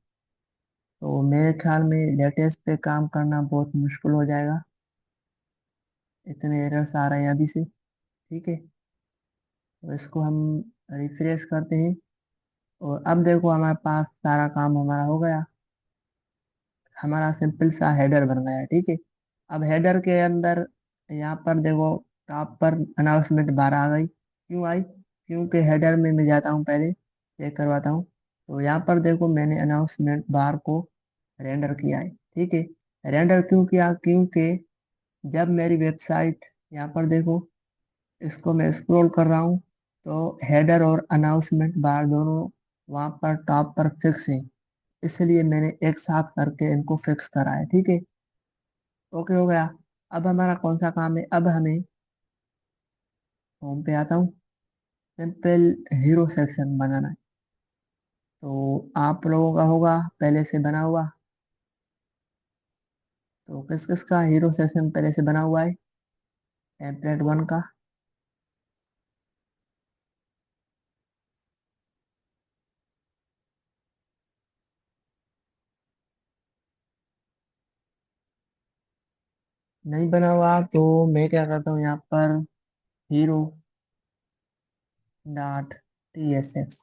तो मेरे ख्याल में लेटेस्ट पे काम करना बहुत मुश्किल हो जाएगा, इतने एरर्स आ रहे हैं अभी से। ठीक है, तो इसको हम रिफ्रेश करते हैं और अब देखो हमारे पास सारा काम हमारा हो गया। हमारा सिंपल सा हेडर बन गया है। ठीक है, अब हेडर के अंदर यहाँ पर देखो, टॉप पर अनाउंसमेंट बार आ गई। क्यों आई? क्योंकि हेडर में मैं जाता हूँ, पहले चेक करवाता हूँ। तो यहाँ पर देखो, मैंने अनाउंसमेंट बार को रेंडर किया है। ठीक है, रेंडर क्यों किया? क्योंकि जब मेरी वेबसाइट, यहाँ पर देखो, इसको मैं स्क्रॉल कर रहा हूँ, तो हेडर और अनाउंसमेंट बार दोनों वहाँ पर टॉप पर फिक्स है। इसलिए मैंने एक साथ करके इनको फिक्स करा है। ठीक है, ओके हो गया। अब हमारा कौन सा काम है? अब हमें होम पे आता हूँ, सिंपल हीरो सेक्शन बनाना है। तो आप लोगों का होगा पहले से बना हुआ। तो किस किस का हीरो सेक्शन पहले से बना हुआ है? टेम्पलेट 1 का। नहीं बना हुआ तो मैं क्या करता हूँ, यहाँ पर हीरो .tsx।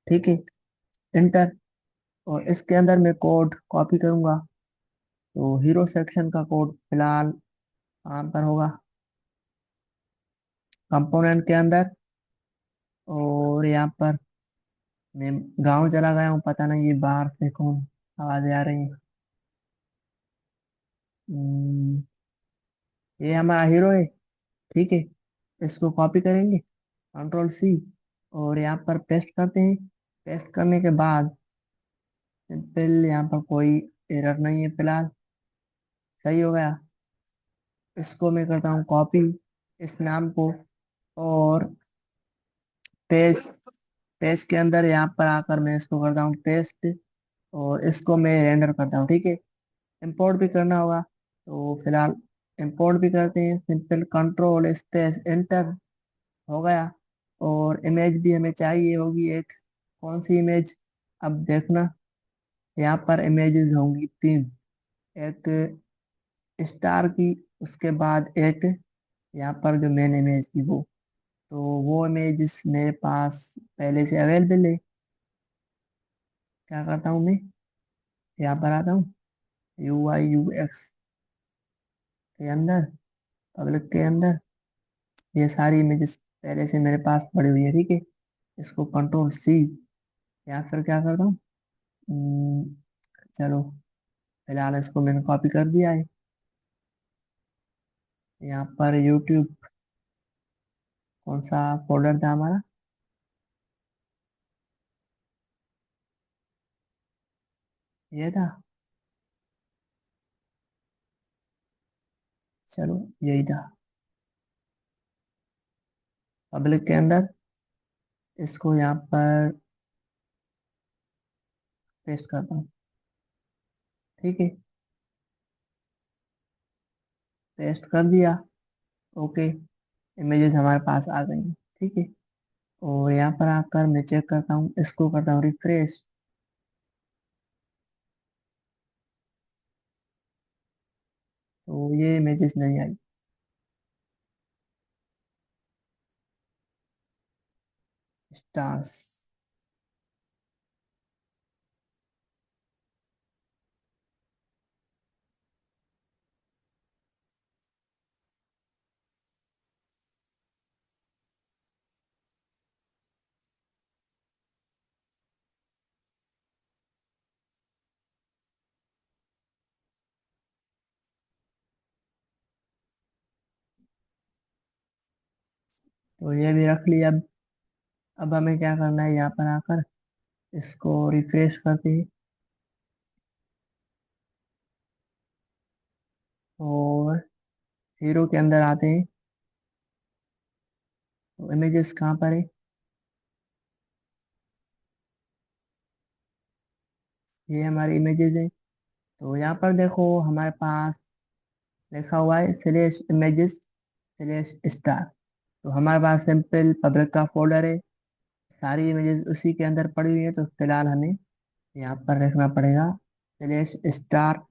ठीक है, इंटर। और इसके अंदर मैं कोड कॉपी करूंगा। तो हीरो सेक्शन का कोड फिलहाल यहाँ पर होगा, कंपोनेंट के अंदर। और यहाँ पर मैं गांव चला गया हूँ, पता नहीं ये बाहर से कौन आवाजें आ रही हैं। हम्म, ये हमारा हीरो है। ठीक है, इसको कॉपी करेंगे, कंट्रोल C, और यहाँ पर पेस्ट करते हैं। पेस्ट करने के बाद सिंपल, यहाँ पर कोई एरर नहीं है फिलहाल, सही हो गया। इसको मैं करता हूँ कॉपी, इस नाम को, और पेस्ट। पेस्ट के अंदर यहाँ पर आकर मैं इसको करता हूँ पेस्ट, और इसको मैं रेंडर करता हूँ। ठीक है, इंपोर्ट भी करना होगा, तो फिलहाल इंपोर्ट भी करते हैं, सिंपल कंट्रोल स्पेस एंटर। हो गया। और इमेज भी हमें चाहिए होगी एक, कौन सी इमेज? अब देखना, यहाँ पर इमेजेस होंगी 3, एक स्टार की, उसके बाद एक यहाँ पर जो मेन इमेज थी वो। तो वो इमेजेस मेरे पास पहले से अवेलेबल है। क्या करता हूँ मैं, यहाँ पर आता हूँ UI UX के अंदर, पब्लिक के अंदर, ये सारी इमेजेस पहले से मेरे पास पड़ी हुई है। ठीक है, इसको कंट्रोल C, या फिर क्या करता हूँ, हम्म, चलो फिलहाल इसको मैंने कॉपी कर दिया है। यहाँ पर यूट्यूब, कौन सा फोल्डर था हमारा? ये था, चलो यही था, पब्लिक के अंदर। इसको यहाँ पर पेस्ट करता हूँ। ठीक है, पेस्ट कर दिया। ओके, इमेजेस हमारे पास आ गई हैं। ठीक है, और यहाँ पर आकर मैं चेक करता हूँ, इसको करता हूँ रिफ्रेश। तो ये इमेजेस नहीं आई। स्टार्स, तो ये भी रख लिया। अब हमें क्या करना है, यहाँ पर आकर इसको रिफ्रेश करते हैं और हीरो के अंदर आते हैं। तो इमेजेस कहाँ पर है, ये हमारी इमेजेस है। तो यहाँ पर देखो हमारे पास लिखा हुआ है स्लैश इमेजेस स्लैश स्टार। तो हमारे पास सिंपल पब्लिक का फोल्डर है, सारी इमेजेस उसी के अंदर पड़ी हुई है। तो फिलहाल हमें यहाँ पर रखना पड़ेगा स्लैश स्टार,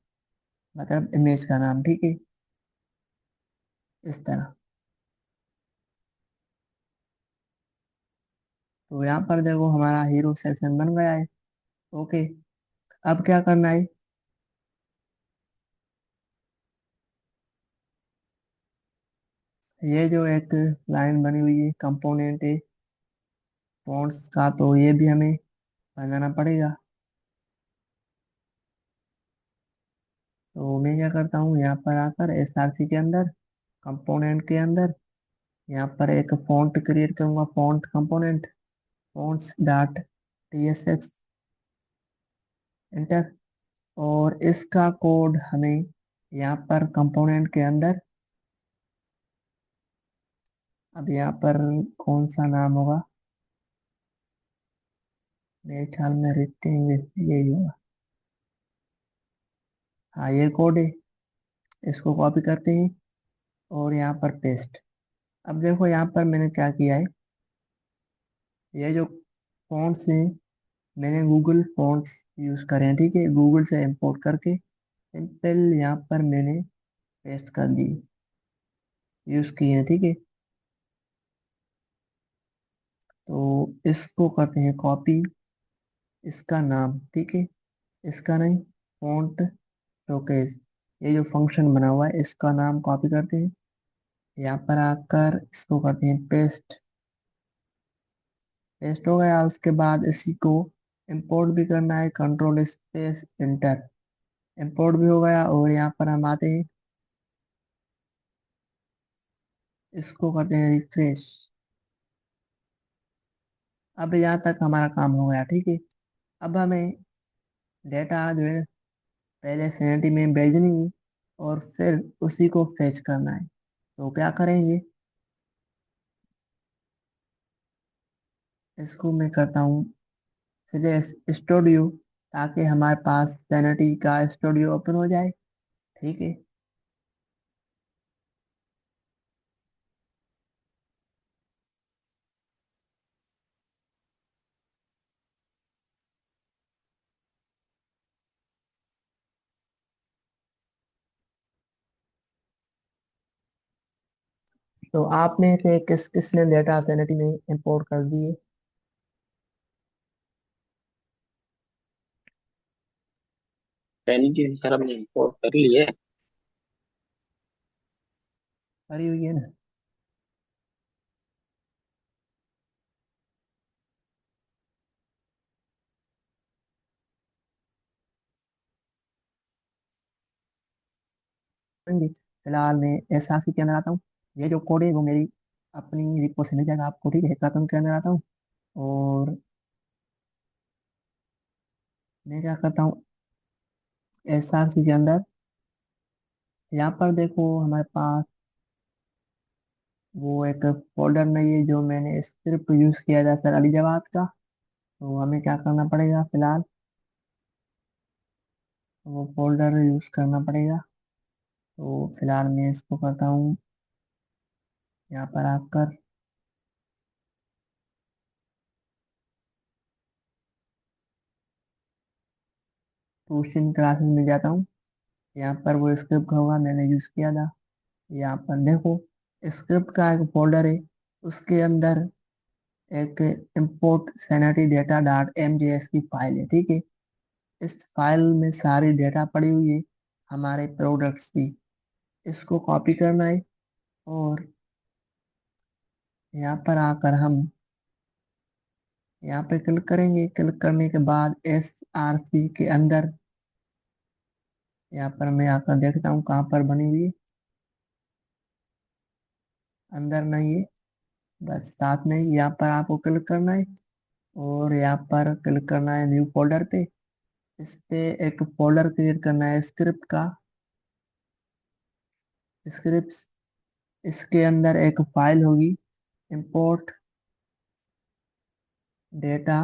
मतलब इमेज का नाम, ठीक है, इस तरह। तो यहाँ पर देखो हमारा हीरो सेक्शन बन गया है। ओके, अब क्या करना है, ये जो एक लाइन बनी हुई है कंपोनेंट है फॉन्ट्स का, तो ये भी हमें बनाना पड़ेगा। तो मैं क्या करता हूँ, यहाँ पर आकर एसआरसी के अंदर कंपोनेंट के अंदर यहाँ पर एक फॉन्ट क्रिएट करूंगा, font component fonts dot TSX, enter. और इसका कोड हमें यहाँ पर कंपोनेंट के अंदर, अब यहाँ पर कौन सा नाम होगा, मेरे ख्याल में रेक्टेंगल यही होगा। हाँ ये कोड है, इसको कॉपी करते हैं और यहाँ पर पेस्ट। अब देखो यहाँ पर मैंने क्या किया है, ये जो फॉन्ट्स हैं मैंने गूगल फॉन्ट्स यूज़ करे हैं, ठीक है, गूगल से इंपोर्ट करके सिंपल यहाँ पर मैंने पेस्ट कर दी, यूज़ किए हैं, ठीक है। तो इसको करते हैं कॉपी, इसका नाम, ठीक है, इसका नहीं, फॉन्ट शोकेस, ये जो फंक्शन बना हुआ है इसका नाम कॉपी करते हैं, यहाँ पर आकर इसको करते हैं पेस्ट। पेस्ट हो गया, उसके बाद इसी को इंपोर्ट भी करना है, कंट्रोल स्पेस इंटर, इंपोर्ट भी हो गया। और यहाँ पर हम आते हैं, इसको करते हैं रिफ्रेश। अब यहाँ तक हमारा काम हो गया, ठीक है। अब हमें डेटा जो है पहले सैनिटी में भेजनी है और फिर उसी को फेच करना है। तो क्या करेंगे, इसको मैं करता हूँ स्लैश स्टूडियो, ताकि हमारे पास सैनिटी का स्टूडियो ओपन हो जाए, ठीक है। तो आप में से किस किसने डेटा सैनिटी में इंपोर्ट कर दिए, पहली चीज सर हमने इंपोर्ट कर ली है। करी हुई है ना। समझे? फिलहाल मैं एसआरसी के अंदर आता हूँ, ये जो कोड है वो मेरी अपनी रिपो से मिल जाएगा आपको, ठीक है। हैकाथन के अंदर आता हूँ और मैं क्या करता हूँ, एसआरसी के अंदर यहाँ पर देखो हमारे पास वो एक फोल्डर नहीं है जो मैंने स्क्रिप्ट यूज किया था सर अली जवाद का। तो हमें क्या करना पड़ेगा, फिलहाल वो फोल्डर यूज करना पड़ेगा। तो फिलहाल मैं इसको करता हूँ, यहाँ पर आकर ट्यूशन क्लासेस में जाता हूँ, यहाँ पर वो स्क्रिप्ट होगा मैंने यूज किया था। यहाँ पर देखो स्क्रिप्ट का एक फोल्डर है, उसके अंदर एक import sanity data dot mjs की फाइल है, ठीक है। इस फाइल में सारी डेटा पड़ी हुई है हमारे प्रोडक्ट्स की, इसको कॉपी करना है और यहाँ पर आकर हम यहाँ पे क्लिक करेंगे। क्लिक करने के बाद एस आर सी के अंदर यहाँ पर मैं आकर देखता हूँ कहाँ पर बनी हुई है, अंदर नहीं है। बस साथ में ही यहाँ पर आपको क्लिक करना है, और यहाँ पर क्लिक करना है न्यू फोल्डर पे। इस पे एक फोल्डर क्रिएट करना है स्क्रिप्ट का, स्क्रिप्ट। इसके अंदर एक फाइल होगी, इंपोर्ट डेटा,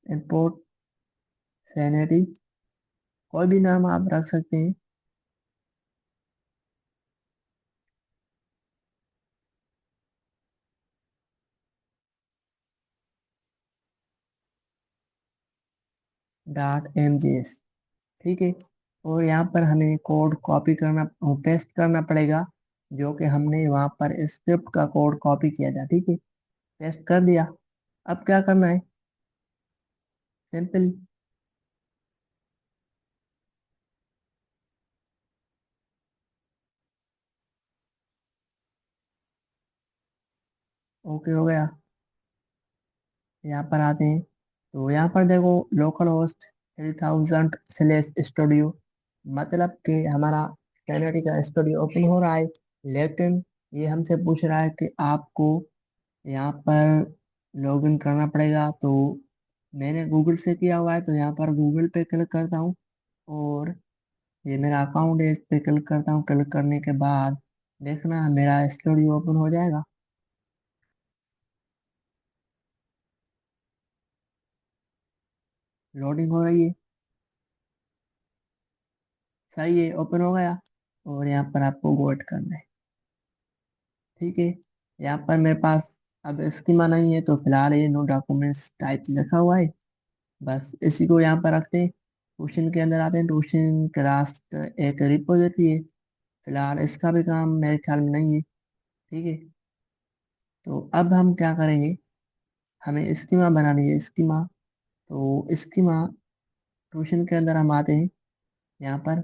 इंपोर्ट सैनिटी, कोई भी नाम आप रख सकते हैं। .mjs, ठीक है। और यहाँ पर हमें कोड कॉपी करना, पेस्ट करना पड़ेगा, जो कि हमने वहाँ पर स्क्रिप्ट का कोड कॉपी किया था, ठीक है। पेस्ट कर दिया। अब क्या करना है, सिंपल, ओके हो गया। यहाँ पर आते हैं, तो यहाँ पर देखो लोकल होस्ट 3000/स्टूडियो, मतलब कि हमारा कैनेडी का स्टूडियो ओपन हो रहा है। लेकिन ये हमसे पूछ रहा है कि आपको यहाँ पर लॉगिन करना पड़ेगा। तो मैंने गूगल से किया हुआ है, तो यहाँ पर गूगल पे क्लिक करता हूँ, और ये मेरा अकाउंट है, इस पे क्लिक करता हूँ। क्लिक करने के बाद देखना मेरा स्टूडियो ओपन हो जाएगा। लोडिंग हो रही है, सही है, ओपन हो गया। और यहाँ पर आपको गो अट करना है, ठीक है। यहाँ पर मेरे पास अब स्कीमा नहीं है, तो फिलहाल ये नो डॉक्यूमेंट्स टाइप लिखा हुआ है। बस इसी को यहाँ पर रखते हैं। क्वेश्चन के अंदर आते हैं, तो क्वेश्चन क्लास एक रिपोजिटरी है, फिलहाल इसका भी काम मेरे ख्याल में नहीं है, ठीक है। तो अब हम क्या करेंगे, हमें स्कीमा बनानी है, स्कीमा। तो स्कीमा ट्यूशन के अंदर हम आते हैं, यहाँ पर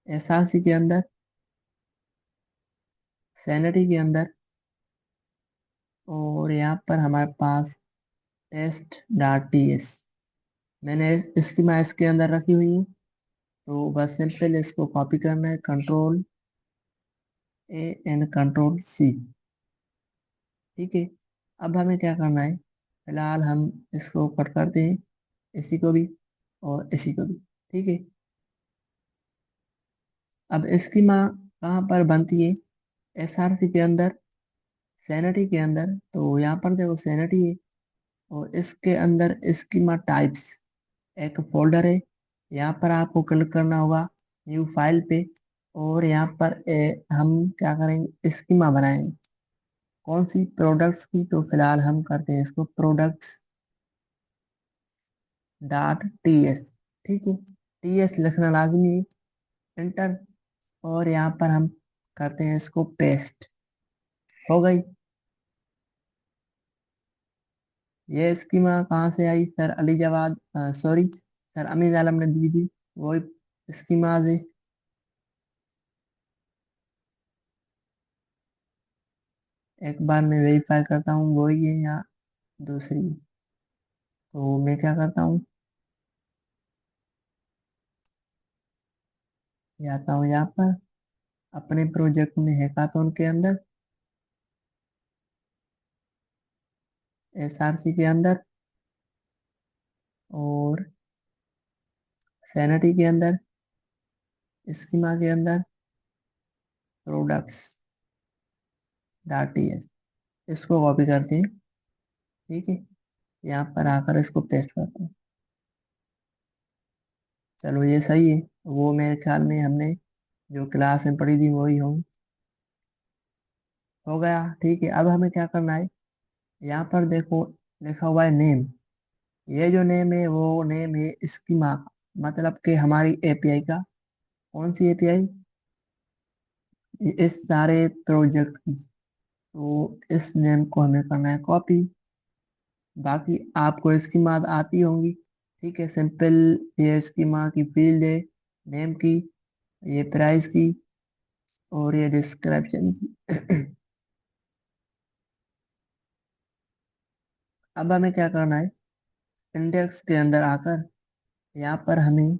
एसआरसी के अंदर, सैनिटी के अंदर, और यहाँ पर हमारे पास test.ts, मैंने स्कीमा इसके अंदर रखी हुई है। तो बस सिंपल इसको कॉपी करना है, Ctrl+A एंड Ctrl+C, ठीक है। अब हमें क्या करना है, फिलहाल हम इसको कट करते हैं, इसी को भी और इसी को भी, ठीक है। अब स्कीमा कहाँ पर बनती है, एसआरसी के अंदर, सैनिटी के अंदर। तो यहाँ पर देखो सैनिटी है, और इसके अंदर स्कीमा टाइप्स एक फोल्डर है। यहाँ पर आपको क्लिक करना होगा न्यू फाइल पे, और यहाँ पर हम क्या करेंगे, स्कीमा बनाएंगे। कौन सी, प्रोडक्ट्स की। तो फिलहाल हम करते हैं इसको products.ts, ठीक है। टीएस लिखना लाजमी है, इंटर। और यहाँ पर हम करते हैं इसको पेस्ट, हो गई। ये स्कीमा कहाँ से आई, sir Ali Jawad, sorry sir Amin Alam ने दी थी, वही स्कीमा है। एक बार मैं वेरीफाई करता हूँ वही है या दूसरी। तो मैं क्या करता हूँ, ये आता हूँ यहाँ पर अपने प्रोजेक्ट में, हैकाथॉन के अंदर, एसआरसी के अंदर, और सैनिटी के अंदर, स्कीमा के अंदर, प्रोडक्ट्स डॉट टी एस, इसको कॉपी करते हैं, ठीक है। यहाँ पर आकर इसको पेस्ट करते हैं। चलो ये सही है, वो मेरे ख्याल में हमने जो क्लास में पढ़ी थी वही हो गया, ठीक है। अब हमें क्या करना है, यहाँ पर देखो लिखा हुआ है नेम। ये जो नेम है वो नेम है स्कीमा का, मतलब कि हमारी एपीआई का। कौन सी एपीआई, इस सारे प्रोजेक्ट की। तो इस नेम को हमें करना है कॉपी। बाकी आपको इसकी मात आती होंगी, ठीक है, सिंपल। ये इसकी माँ की फील्ड है, नेम की, ये प्राइस की, और ये डिस्क्रिप्शन की। अब हमें क्या करना है, इंडेक्स के अंदर आकर यहाँ पर हमें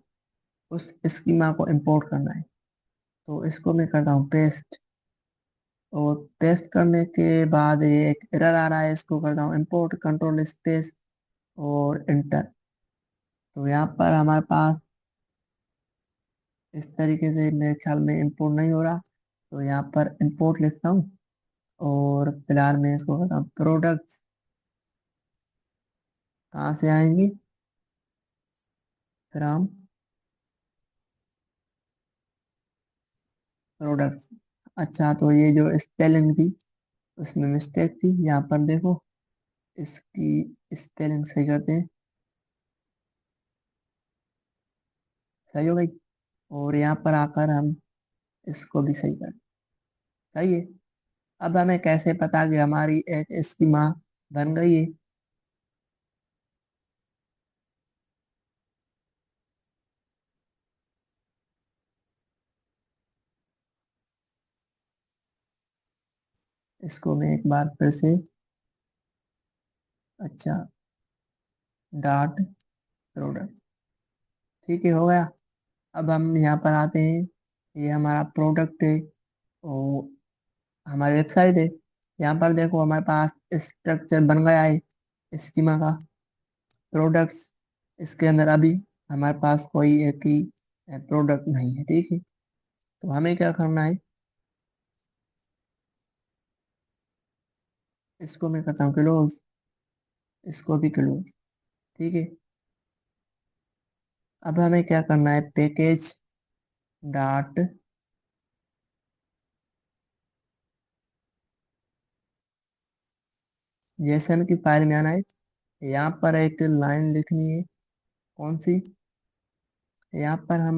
उस स्कीमा को इंपोर्ट करना है। तो इसको मैं करता हूँ पेस्ट, और पेस्ट करने के बाद ये एक एरर आ रहा है, इसको करता हूँ इंपोर्ट, कंट्रोल स्पेस और इंटर। तो यहाँ पर हमारे पास इस तरीके से मेरे ख्याल में इंपोर्ट नहीं हो रहा, तो यहाँ पर इंपोर्ट लिखता हूँ। और फिलहाल मैं इसको करता हूँ प्रोडक्ट्स, कहाँ से आएंगी, फ्रॉम प्रोडक्ट्स। अच्छा, तो ये जो स्पेलिंग थी उसमें मिस्टेक थी, यहाँ पर देखो, इसकी स्पेलिंग सही करते हैं। सही हो गई। और यहाँ पर आकर हम इसको भी सही कर, सही है। अब हमें कैसे पता कि हमारी एक इसकी माँ बन गई है। इसको मैं एक बार फिर से, अच्छा, डॉट प्रोडक्ट, ठीक है, हो गया। अब हम यहाँ पर आते हैं, ये हमारा प्रोडक्ट है और हमारी वेबसाइट है। यहाँ पर देखो हमारे पास स्ट्रक्चर बन गया है स्कीमा का, प्रोडक्ट्स। इसके अंदर अभी हमारे पास कोई एक ही प्रोडक्ट नहीं है, ठीक है। तो हमें क्या करना है, इसको मैं करता हूँ क्लोज, इसको भी क्लोज, ठीक है। अब हमें क्या करना है, पैकेज डॉट जेसन की फाइल में आना है। यहाँ पर एक लाइन लिखनी है, कौन सी, यहाँ पर हम,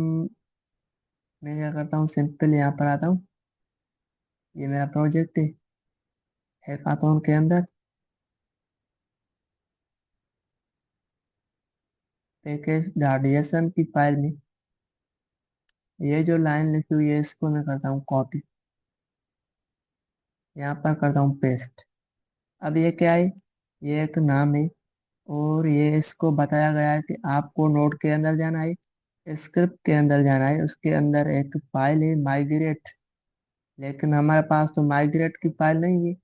मैं क्या करता हूँ, सिंपल यहाँ पर आता हूँ, ये मेरा प्रोजेक्ट है हैकाथॉन के अंदर, पैकेज डॉट जेसन की फाइल में ये जो लाइन लिखी हुई है इसको मैं करता हूँ कॉपी, यहाँ पर करता हूँ पेस्ट। अब ये क्या है, ये एक नाम है, और ये इसको बताया गया है कि आपको नोड के अंदर जाना है, स्क्रिप्ट के अंदर जाना है, उसके अंदर एक फाइल है माइग्रेट। लेकिन हमारे पास तो माइग्रेट की फाइल नहीं है,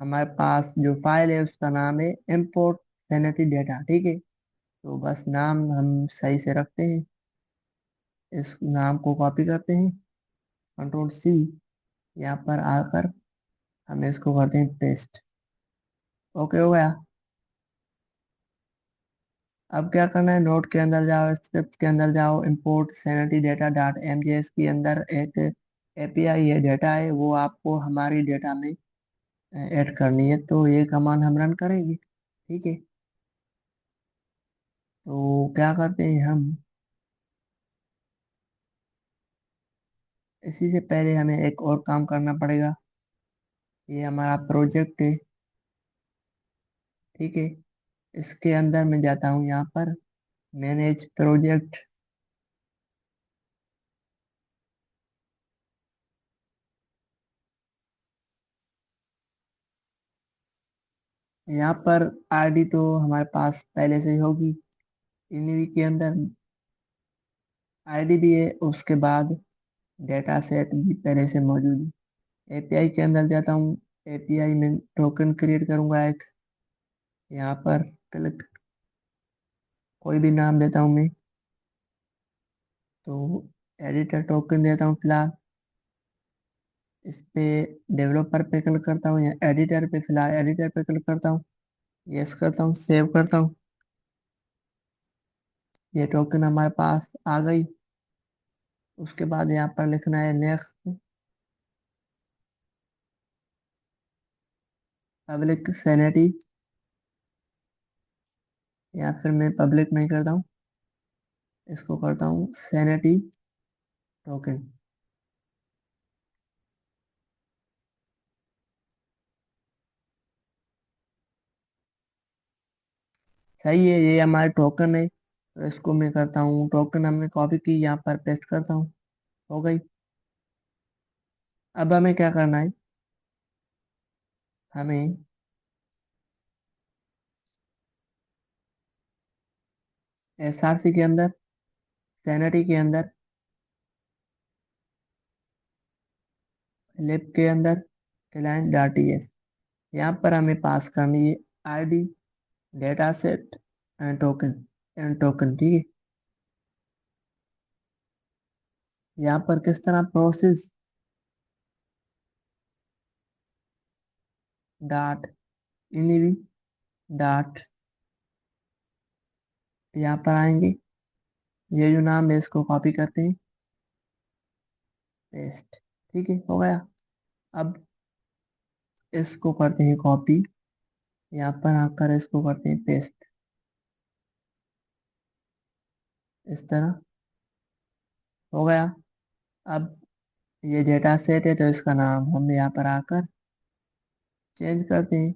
हमारे पास जो फाइल है उसका नाम है import sanity data, ठीक है। तो बस नाम हम सही से रखते हैं, इस नाम को कॉपी करते हैं, कंट्रोल सी, यहाँ पर आकर हम इसको करते हैं पेस्ट। ओके, हो गया। अब क्या करना है, नोट के अंदर जाओ, स्क्रिप्ट के अंदर जाओ, import sanity data dot MJS के अंदर एक एपीआई है, डेटा है, वो आपको हमारी डेटा में ऐड करनी है। तो ये कमांड हम रन करेंगे, ठीक है। तो क्या करते हैं हम, इसी से पहले हमें एक और काम करना पड़ेगा। ये हमारा प्रोजेक्ट है, ठीक है। इसके अंदर मैं जाता हूँ यहाँ पर, मैनेज प्रोजेक्ट, यहाँ पर आईडी तो हमारे पास पहले से ही होगी, इन्हीं के अंदर आईडी भी है, उसके बाद डेटा सेट भी पहले से मौजूद है। एपीआई के अंदर जाता हूँ, एपीआई में टोकन क्रिएट करूंगा एक, यहाँ पर क्लिक, कोई भी नाम देता हूँ मैं, तो एडिटर टोकन देता हूँ फिलहाल। इस पे डेवलपर पे क्लिक करता हूँ या एडिटर पे, फिलहाल एडिटर पे क्लिक करता हूँ, यस करता हूँ, सेव करता हूँ। ये टोकन हमारे पास आ गई। उसके बाद यहाँ पर लिखना है नेक्स्ट, पब्लिक सैनिटी, या फिर मैं पब्लिक नहीं करता हूँ, इसको करता हूँ सैनिटी टोकन। सही है, ये हमारे टोकन है, तो इसको मैं करता हूँ, टोकन हमने कॉपी की, यहाँ पर पेस्ट करता हूँ, हो गई। अब हमें क्या करना है, हमें एसआरसी के अंदर सैनिटी के अंदर, लिब के अंदर क्लाइंट डॉट एस। यहाँ पर हमें पास करनी है ID, data set and token ठीक है। यहाँ पर किस तरह प्रोसेस डॉट इनिवी डॉट, यहाँ पर आएंगे, ये जो नाम है इसको कॉपी करते हैं, पेस्ट। ठीक है, हो गया। अब इसको करते हैं कॉपी, यहाँ पर आकर इसको करते हैं पेस्ट, इस तरह हो गया। अब ये डेटा सेट है तो इसका नाम हम यहाँ पर आकर चेंज करते हैं।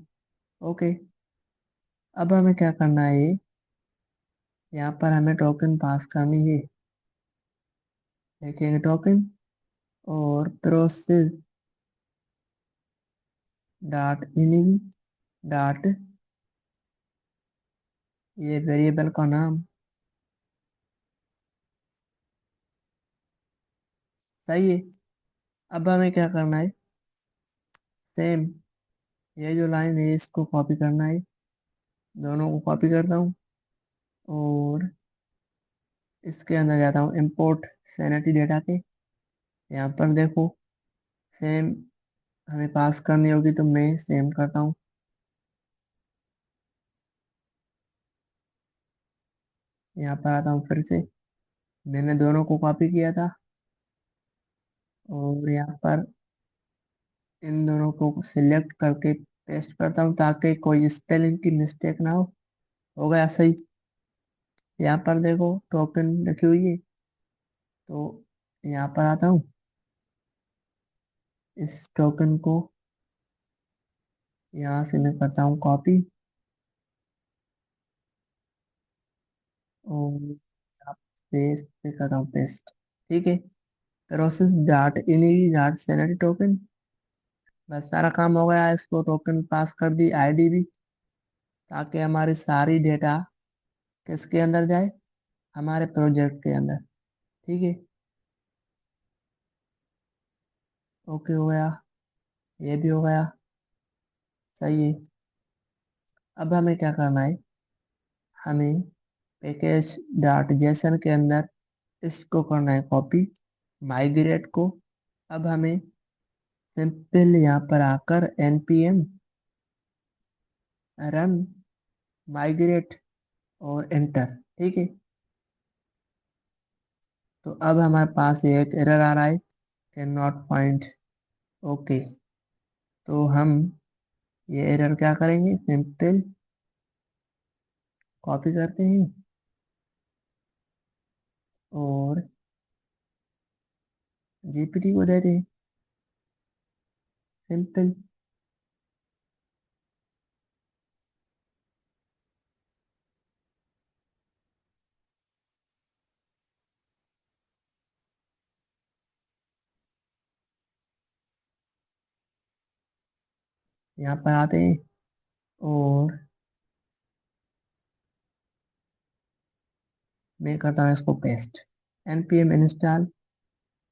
ओके। अब हमें क्या करना है, यहाँ पर हमें टोकन पास करनी है। देखेंगे टोकन और प्रोसेस डॉट इनिव डॉट, ये वेरिएबल का नाम सही है। अब हमें क्या करना है, सेम ये जो लाइन है इसको कॉपी करना है, दोनों को कॉपी करता हूँ और इसके अंदर जाता हूँ इंपोर्ट सैनिटी डेटा के। यहाँ पर देखो सेम हमें पास करनी होगी तो मैं सेम करता हूँ। यहाँ पर आता हूँ फिर से, मैंने दोनों को कॉपी किया था और यहाँ पर इन दोनों को सिलेक्ट करके पेस्ट करता हूँ ताकि कोई स्पेलिंग की मिस्टेक ना हो गया सही। यहाँ पर देखो टोकन लिखी हुई है, तो यहाँ पर आता हूँ, इस टोकन को यहाँ से मैं करता हूँ कॉपी और यहाँ से करता हूँ पेस्ट। ठीक है, process dot env dot sanity token, बस सारा काम हो गया। इसको टोकन पास कर दी, आईडी भी, ताकि हमारी सारी डेटा किसके अंदर जाए, हमारे प्रोजेक्ट के अंदर। ठीक है, ओके हो गया, ये भी हो गया, सही है। अब हमें क्या करना है, हमें पैकेज डॉट जेसन के अंदर इसको करना है कॉपी, माइग्रेट को। अब हमें सिंपल यहाँ पर आकर npm रन माइग्रेट और एंटर। ठीक है, तो अब हमारे पास एक एरर आ रहा है, कैन नॉट फाइंड। ओके, तो हम ये एरर क्या करेंगे, सिंपल कॉपी करते हैं और जीपीटी को देते हैं, सिंपल। यहाँ पर आते हैं और मैं करता हूँ इसको पेस्ट, npm इंस्टॉल,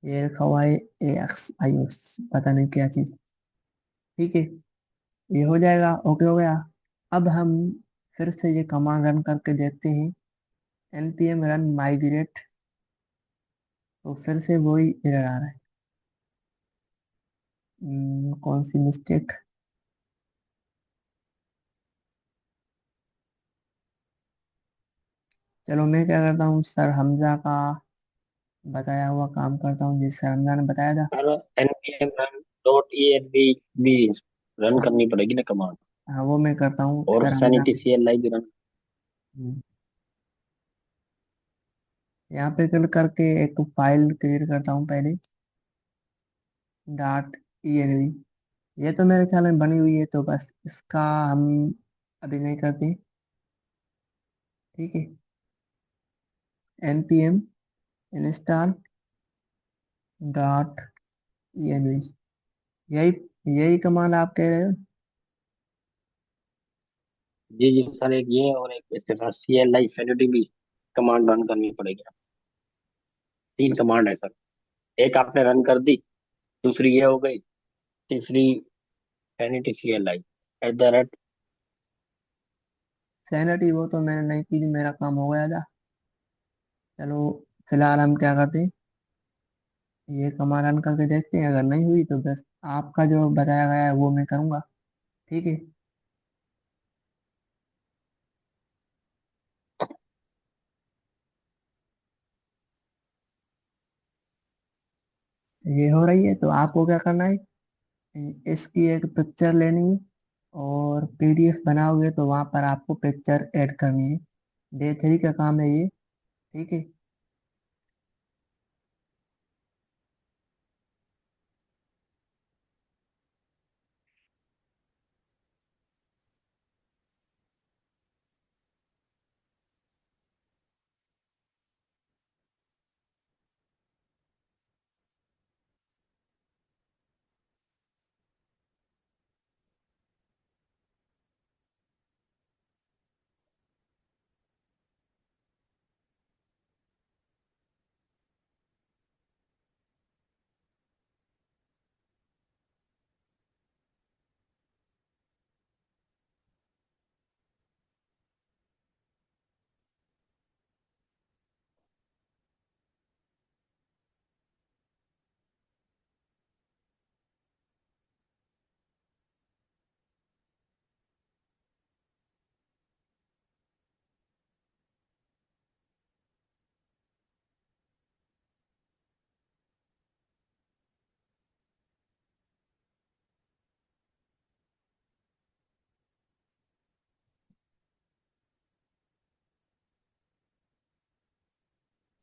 ये रखा हुआ है AXIOS, पता नहीं क्या चीज़। ठीक है, ये हो जाएगा, ओके हो गया। अब हम फिर से ये कमांड रन करके देखते हैं, npm रन माइग्रेट, तो फिर से वही एरर आ रहा है। कौन सी मिस्टेक, चलो मैं क्या करता हूँ, सर हमजा का बताया हुआ काम करता हूँ, जिस सर हमजा ने बताया था। Sir npm run dot exec भी रन हाँ, करनी पड़ेगी ना कमांड, हाँ वो मैं करता हूँ और सर हमजा। sanity cli भी रन। हम्म, यहाँ पे क्लिक करके एक फाइल क्रिएट करता हूँ पहले, डॉट env। ये तो मेरे ख्याल में बनी हुई है, तो बस इसका हम अभी नहीं करते। ठीक है, npm इंस्टॉल डॉट env, यही यही कमांड आप कह रहे हो। जी जी सर, एक ये और एक इसके साथ CLI sanity भी कमांड रन करनी पड़ेगी। तीन कमांड है सर। एक आपने रन कर दी, दूसरी ये हो गई, तीसरी NATCLI @ सैनिटी वो तो मैंने नहीं की, मेरा काम हो गया था। चलो फिलहाल हम क्या करते हैं, ये कमांड रन करके देखते हैं, अगर नहीं हुई तो बस आपका जो बताया गया है वो मैं करूँगा। ठीक है। ये हो रही है तो आपको क्या करना है, इसकी एक पिक्चर लेनी है, और PDF बनाओगे तो वहां पर आपको पिक्चर ऐड करनी है। Day 3 का काम है ये। ठीक है।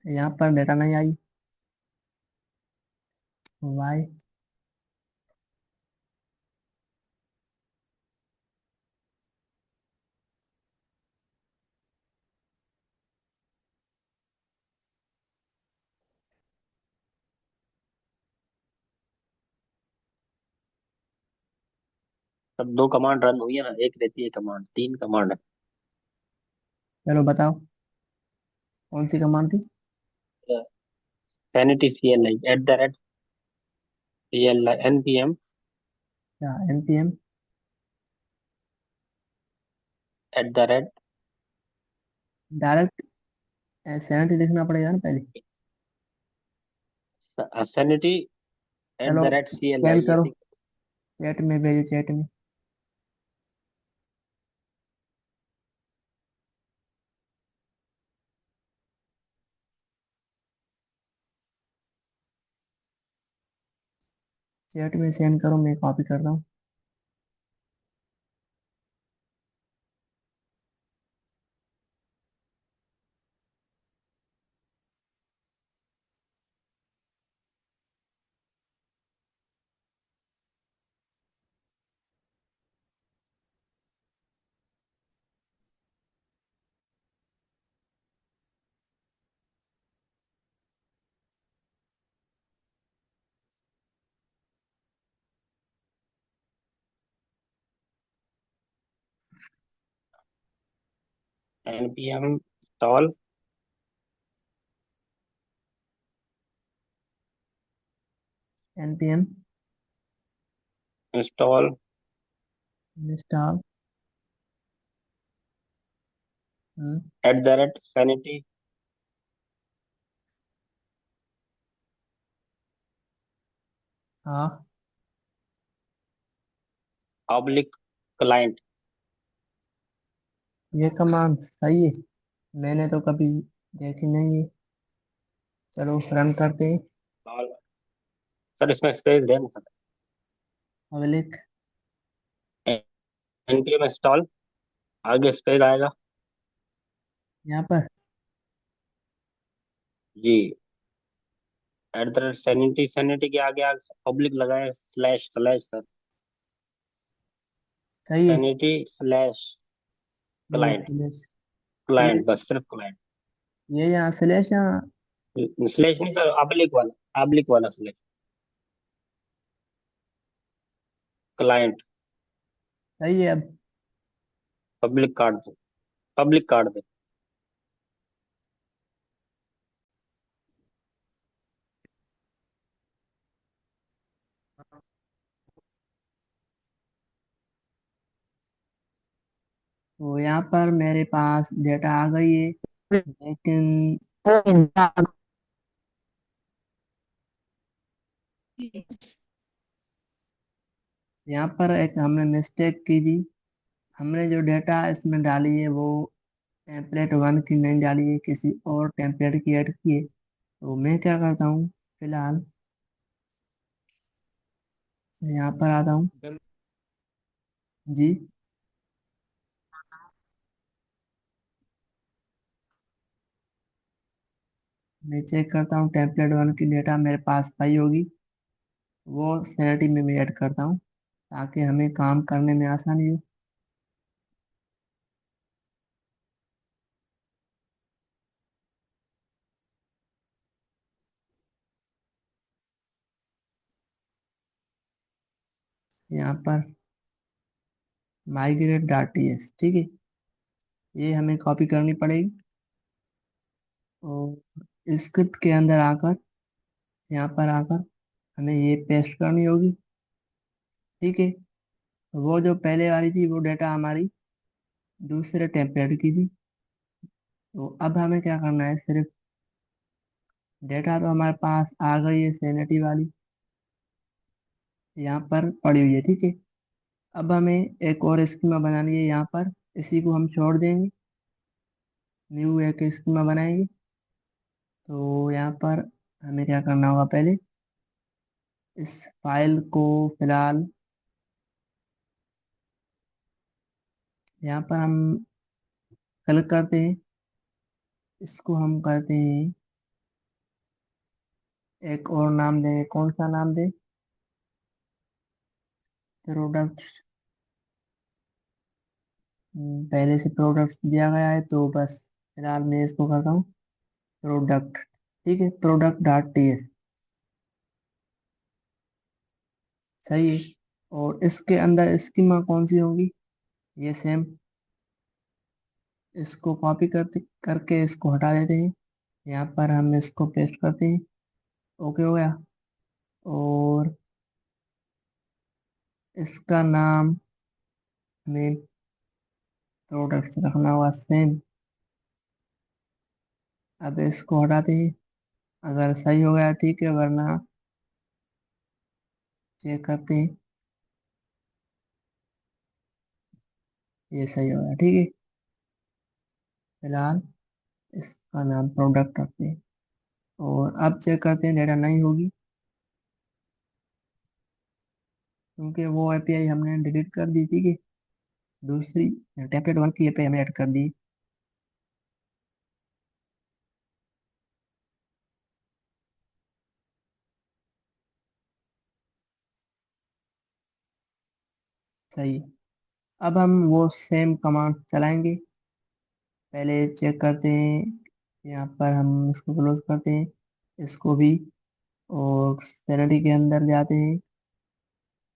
यहाँ पर डेटा नहीं आई। वाई। तब दो कमांड रन हुई है ना, एक रहती है कमांड, तीन कमांड चलो बताओ कौन सी कमांड थी। है। NATCLI @ NPM क्या NPM? @ डायरेक्ट सैनिटी लिखना पड़ेगा ना पहले। Sanity चलो @CLI स्कैन करो, ऐसी। चैट में भेजो, चैट में। चैट में सेंड करो, मैं कॉपी कर रहा हूँ। NPM install. NPM install install. @Sanity हाँ, पब्लिक क्लाइंट। ये कमांड सही है, मैंने तो कभी देखी नहीं है। चलो रन करते हैं। सर इसमें स्पेस देना सर। पब्लिक। NPM इंस्टॉल, आगे स्पेस आएगा। यहाँ पर जी। @Sanity के आगे आगे पब्लिक लगाए, स्लैश सर। सही है। Sanity / ओ क्लाइंट। स्लैश। Client, slash. बस सिर्फ क्लाइंट। ये यहाँ स्लैश यहाँ। स्लैश नहीं सर, पब्लिक वाला स्लैश। क्लाइंट। सही है अब। पब्लिक काट दो, पब्लिक काट दो। तो यहाँ पर मेरे पास डेटा आ गई है, लेकिन यहाँ पर एक हमने मिस्टेक की थी। हमने जो डेटा इसमें डाली है वो टेम्पलेट वन की नहीं डाली है, किसी और टेम्पलेट की ऐड की है। तो मैं क्या करता हूँ, फिलहाल यहाँ पर आता हूँ। जी, मैं चेक करता हूँ टेम्पलेट वन की डेटा मेरे पास पाई होगी, वो सैनिटी में मैं ऐड करता हूँ ताकि हमें काम करने में आसानी हो। यहाँ पर माइग्रेट डॉट टीएक्स, ठीक है, ये हमें कॉपी करनी पड़ेगी और स्क्रिप्ट के अंदर आकर, यहाँ पर आकर हमें ये पेस्ट करनी होगी। ठीक है, वो जो पहले वाली थी वो डेटा हमारी दूसरे टेम्पलेट की थी। तो अब हमें क्या करना है, सिर्फ डेटा तो हमारे पास आ गई है सैनिटी वाली, यहाँ पर पड़ी हुई है। ठीक है, अब हमें एक और स्कीमा बनानी है यहाँ पर, इसी को हम छोड़ देंगे, न्यू एक स्कीमा बनाएंगे। तो यहाँ पर हमें क्या करना होगा, पहले इस फाइल को फिलहाल यहाँ पर हम क्लिक करते हैं, इसको हम करते हैं, एक और नाम दें, कौन सा नाम दें, प्रोडक्ट्स। पहले से प्रोडक्ट्स दिया गया है तो बस फिलहाल मैं इसको करता हूँ प्रोडक्ट। ठीक है, प्रोडक्ट डॉट टीएस, सही है। और इसके अंदर स्कीमा कौन सी होंगी, ये सेम, इसको कॉपी करते करके इसको हटा देते हैं, यहाँ पर हम इसको पेस्ट करते हैं। ओके हो गया। और इसका नाम हमें प्रोडक्ट्स रखना होगा सेम। अब इसको हटाते हैं, अगर सही हो गया ठीक है, वरना चेक करते हैं। ये सही हो गया, ठीक है। फिलहाल इसका नाम प्रोडक्ट रखते हैं और अब चेक करते हैं डेटा नहीं होगी, क्योंकि वो एपीआई हमने डिलीट कर दी थी कि दूसरी टेम्पलेट वन की एपीआई हमें ऐड कर दी। सही है। अब हम वो सेम कमांड चलाएंगे, पहले चेक करते हैं, यहाँ पर हम इसको क्लोज करते हैं, इसको भी, और सैलरी के अंदर जाते हैं,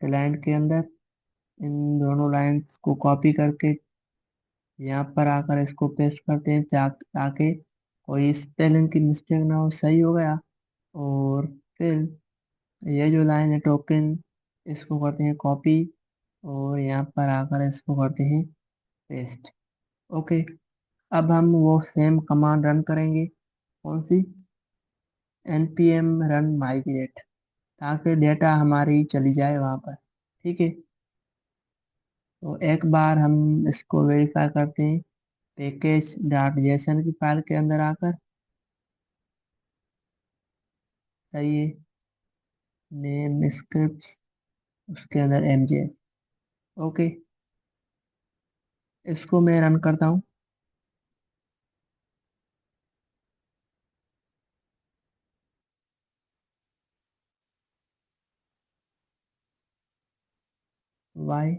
क्लाइंट के अंदर, इन दोनों लाइंस को कॉपी करके यहाँ पर आकर इसको पेस्ट करते हैं ताकि कोई स्पेलिंग की मिस्टेक ना हो। सही हो गया। और फिर ये जो लाइन है टोकन, इसको करते हैं कॉपी और यहाँ पर आकर इसको करते हैं पेस्ट। ओके, अब हम वो सेम कमांड रन करेंगे, कौन सी, npm रन माइग्रेट, ताकि डेटा हमारी चली जाए वहाँ पर। ठीक है, तो एक बार हम इसको वेरीफाई करते हैं पैकेज डॉट जेसन की फाइल के अंदर आकर। सही है, नेम स्क्रिप्ट, उसके अंदर एमजे। ओके, इसको मैं रन करता हूँ। Y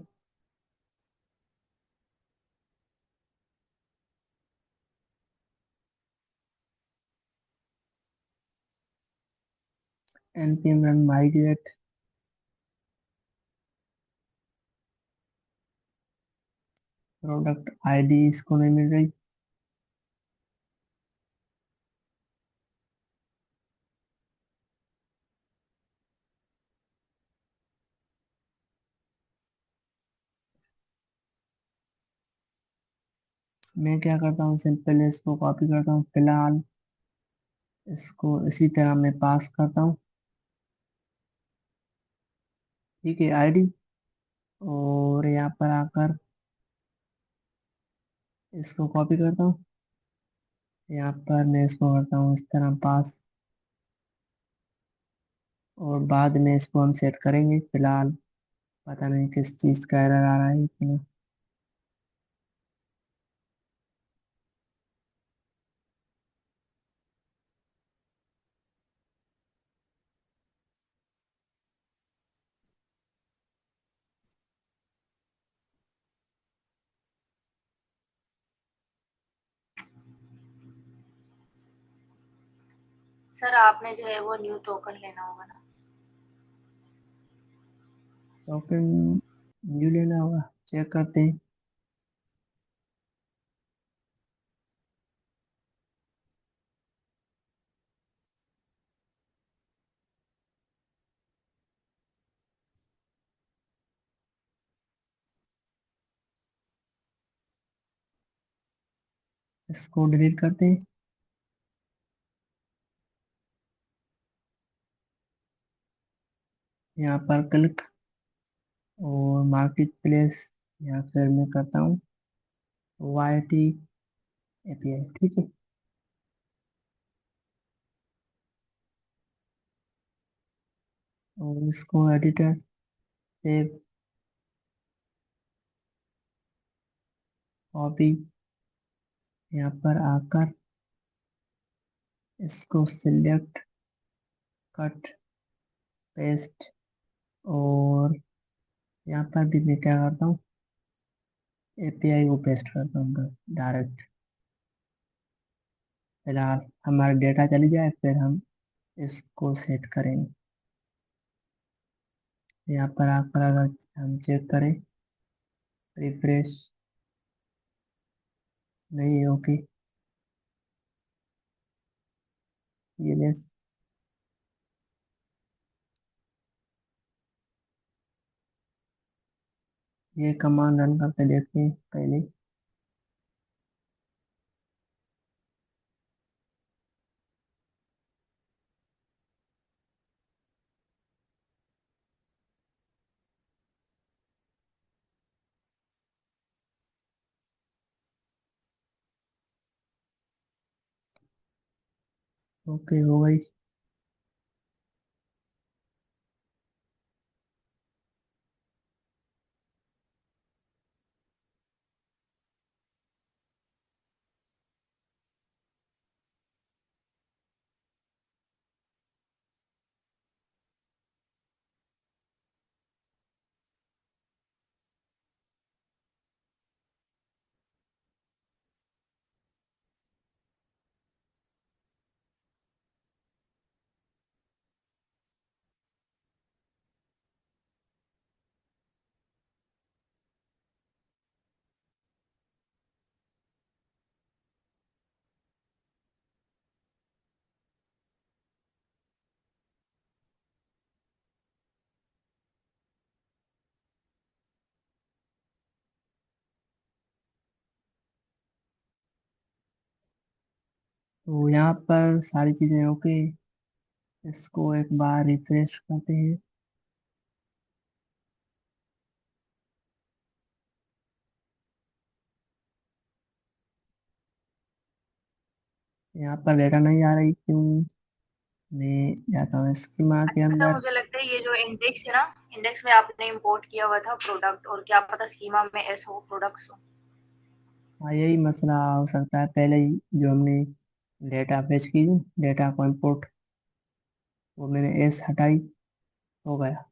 npm run migrate, product ID इसको नहीं मिल रही। मैं क्या करता हूँ, सिंपल इसको कॉपी करता हूँ फिलहाल। इसको इसी तरह मैं पास करता हूँ। ठीक है, आईडी। और यहाँ पर आकर इसको कॉपी करता हूँ। यहाँ पर मैं इसको करता हूँ इस तरह पास। और बाद में इसको हम सेट करेंगे। फिलहाल पता नहीं किस चीज़ का एरर आ रहा है इसमें। सर आपने जो है वो न्यू टोकन लेना होगा ना। टोकन न्यू लेना होगा, चेक करते हैं। इसको डिलीट करते हैं। यहाँ पर क्लिक और मार्केट प्लेस, या फिर मैं करता हूँ वाई टी एपीआई। ठीक है। और इसको एडिटर सेव कॉपी, यहाँ पर आकर इसको सिलेक्ट कट पेस्ट। और यहाँ पर भी मैं क्या करता हूँ, एपीआई को पेस्ट करता हूँ बस डायरेक्ट। फिलहाल हमारा डेटा चली जाए, फिर हम इसको सेट करेंगे। यहाँ पर आकर अगर हम चेक करें, रिफ्रेश नहीं, ओके। ये लेस, ये कमांड रन करके देखते हैं पहले। ओके, हो गई। तो यहाँ पर सारी चीज़ें ओके। इसको एक बार रिफ्रेश करते हैं। यहाँ पर डेटा नहीं आ रही, क्यों? मैं जाता हूँ स्कीमा के अच्छा सर अंदर। मुझे लगता है ये जो इंडेक्स है ना, इंडेक्स में आपने इंपोर्ट किया हुआ था प्रोडक्ट, और क्या पता स्कीमा में एस हो प्रोडक्ट्स हो। हाँ, यही मसला हो सकता है। पहले ही जो हमने डेटा फेच की, डेटा को इंपोर्ट, वो मैंने एस हटाई, हो गया।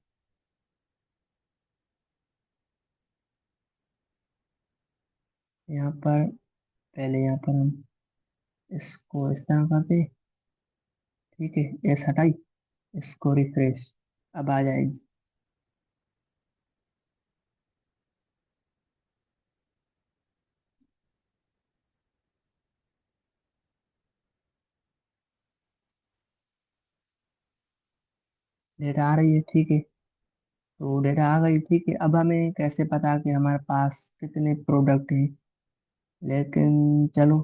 यहाँ पर पहले यहाँ पर हम इसको इस तरह करते। ठीक है, एस हटाई, इसको रिफ्रेश, अब आ जाएगी। डेटा आ रही है, ठीक है। तो डेटा आ गई, ठीक है। अब हमें कैसे पता कि हमारे पास कितने प्रोडक्ट हैं? लेकिन चलो,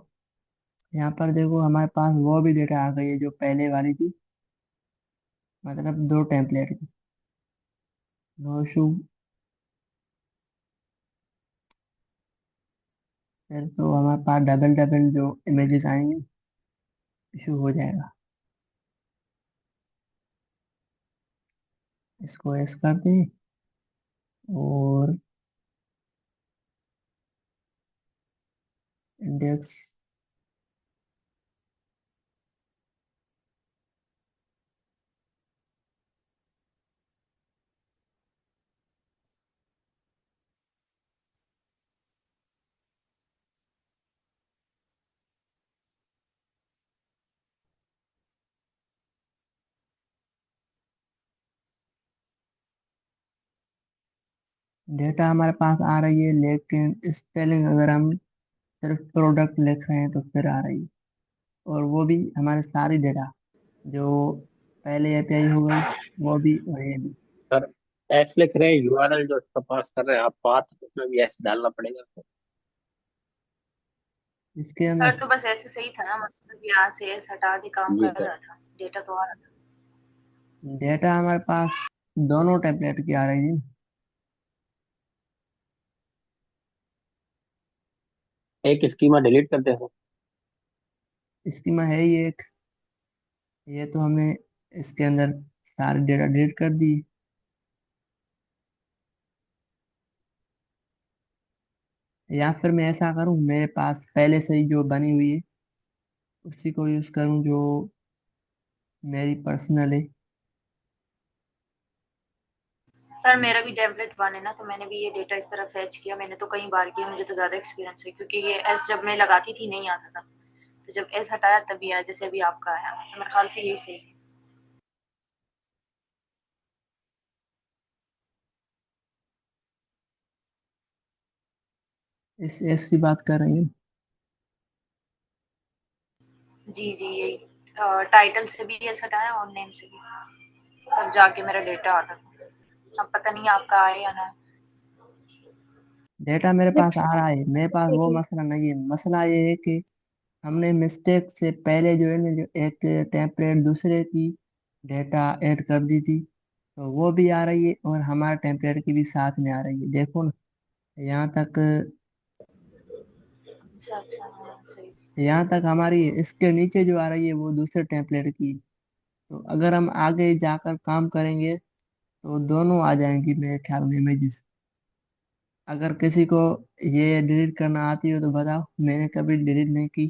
यहाँ पर देखो हमारे पास वो भी डेटा आ गई है जो पहले वाली थी, मतलब दो टेम्पलेट की। No issue. फिर तो हमारे पास डबल डबल जो इमेजेस आएंगे, इशू हो जाएगा। इसको एस करते हैं और इंडेक्स। डेटा हमारे पास आ रही है, लेकिन स्पेलिंग अगर हम सिर्फ प्रोडक्ट लिख रहे हैं तो फिर आ रही है। और वो भी हमारे सारी डेटा जो पहले एपीआई हो गई, वो भी और ये भी। सर एस लिख रहे हैं, यूआरएल जो इसका पास कर रहे हैं आप पाथ, उसमें भी एस डालना पड़ेगा आपको। इसके सर अंदर तो बस ऐसे सही था ना, मतलब यहाँ से एस हटा के काम जी कर सर। रहा था, डेटा तो आ रहा था। डेटा हमारे पास दोनों टेम्पलेट की आ रही थी। एक स्कीमा डिलीट करते हैं। इसकी में है ही एक, ये तो हमने इसके अंदर सारे डेटा डिलीट कर दी। या फिर मैं ऐसा करूं, मेरे पास पहले से ही जो बनी हुई है उसी को यूज करूं, जो मेरी पर्सनल है। सर मेरा भी टेम्पलेट बन है ना, तो मैंने भी ये डेटा इस तरह फैच किया, मैंने तो कई बार किया, मुझे तो ज्यादा एक्सपीरियंस है, क्योंकि ये एस जब मैं लगाती थी नहीं आता था, तो जब एस हटाया तभी आया, जैसे अभी आपका आया, तो मेरे ख्याल से यही सही है। इस एस की बात कर रही हूँ। जी जी यही, टाइटल से भी एस हटाया और नेम से भी, तब जाके मेरा डेटा आता था। अब पता नहीं आपका आया या ना। डेटा मेरे पास आ रहा है, मेरे पास वो मसला नहीं है। मसला ये है कि हमने मिस्टेक से पहले जो है ना, जो एक टेम्पलेट दूसरे की डेटा ऐड कर दी थी, तो वो भी आ रही है और हमारे टेम्पलेट की भी साथ में आ रही है, देखो ना। यहाँ तक, अच्छा अच्छा, हाँ सही। यहाँ तक हमारी इसके नीचे जो आ रही है वो दूसरे टेम्पलेट की। तो अगर हम आगे जाकर काम करेंगे तो दोनों आ जाएंगी मेरे ख्याल में इमेजेस। अगर किसी को ये डिलीट करना आती हो तो बताओ, मैंने कभी डिलीट नहीं की।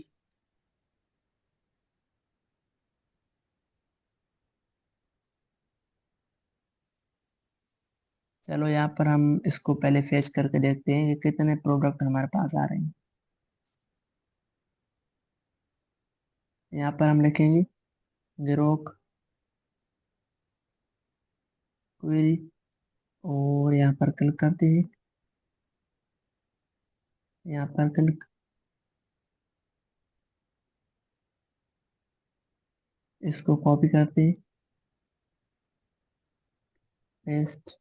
चलो यहाँ पर हम इसको पहले फेच करके देखते हैं कि कितने प्रोडक्ट हमारे पास आ रहे हैं। यहाँ पर हम लिखेंगे ग्रोक क्वेरी और यहाँ पर क्लिक करते हैं। यहाँ पर क्लिक, इसको कॉपी करते हैं, पेस्ट।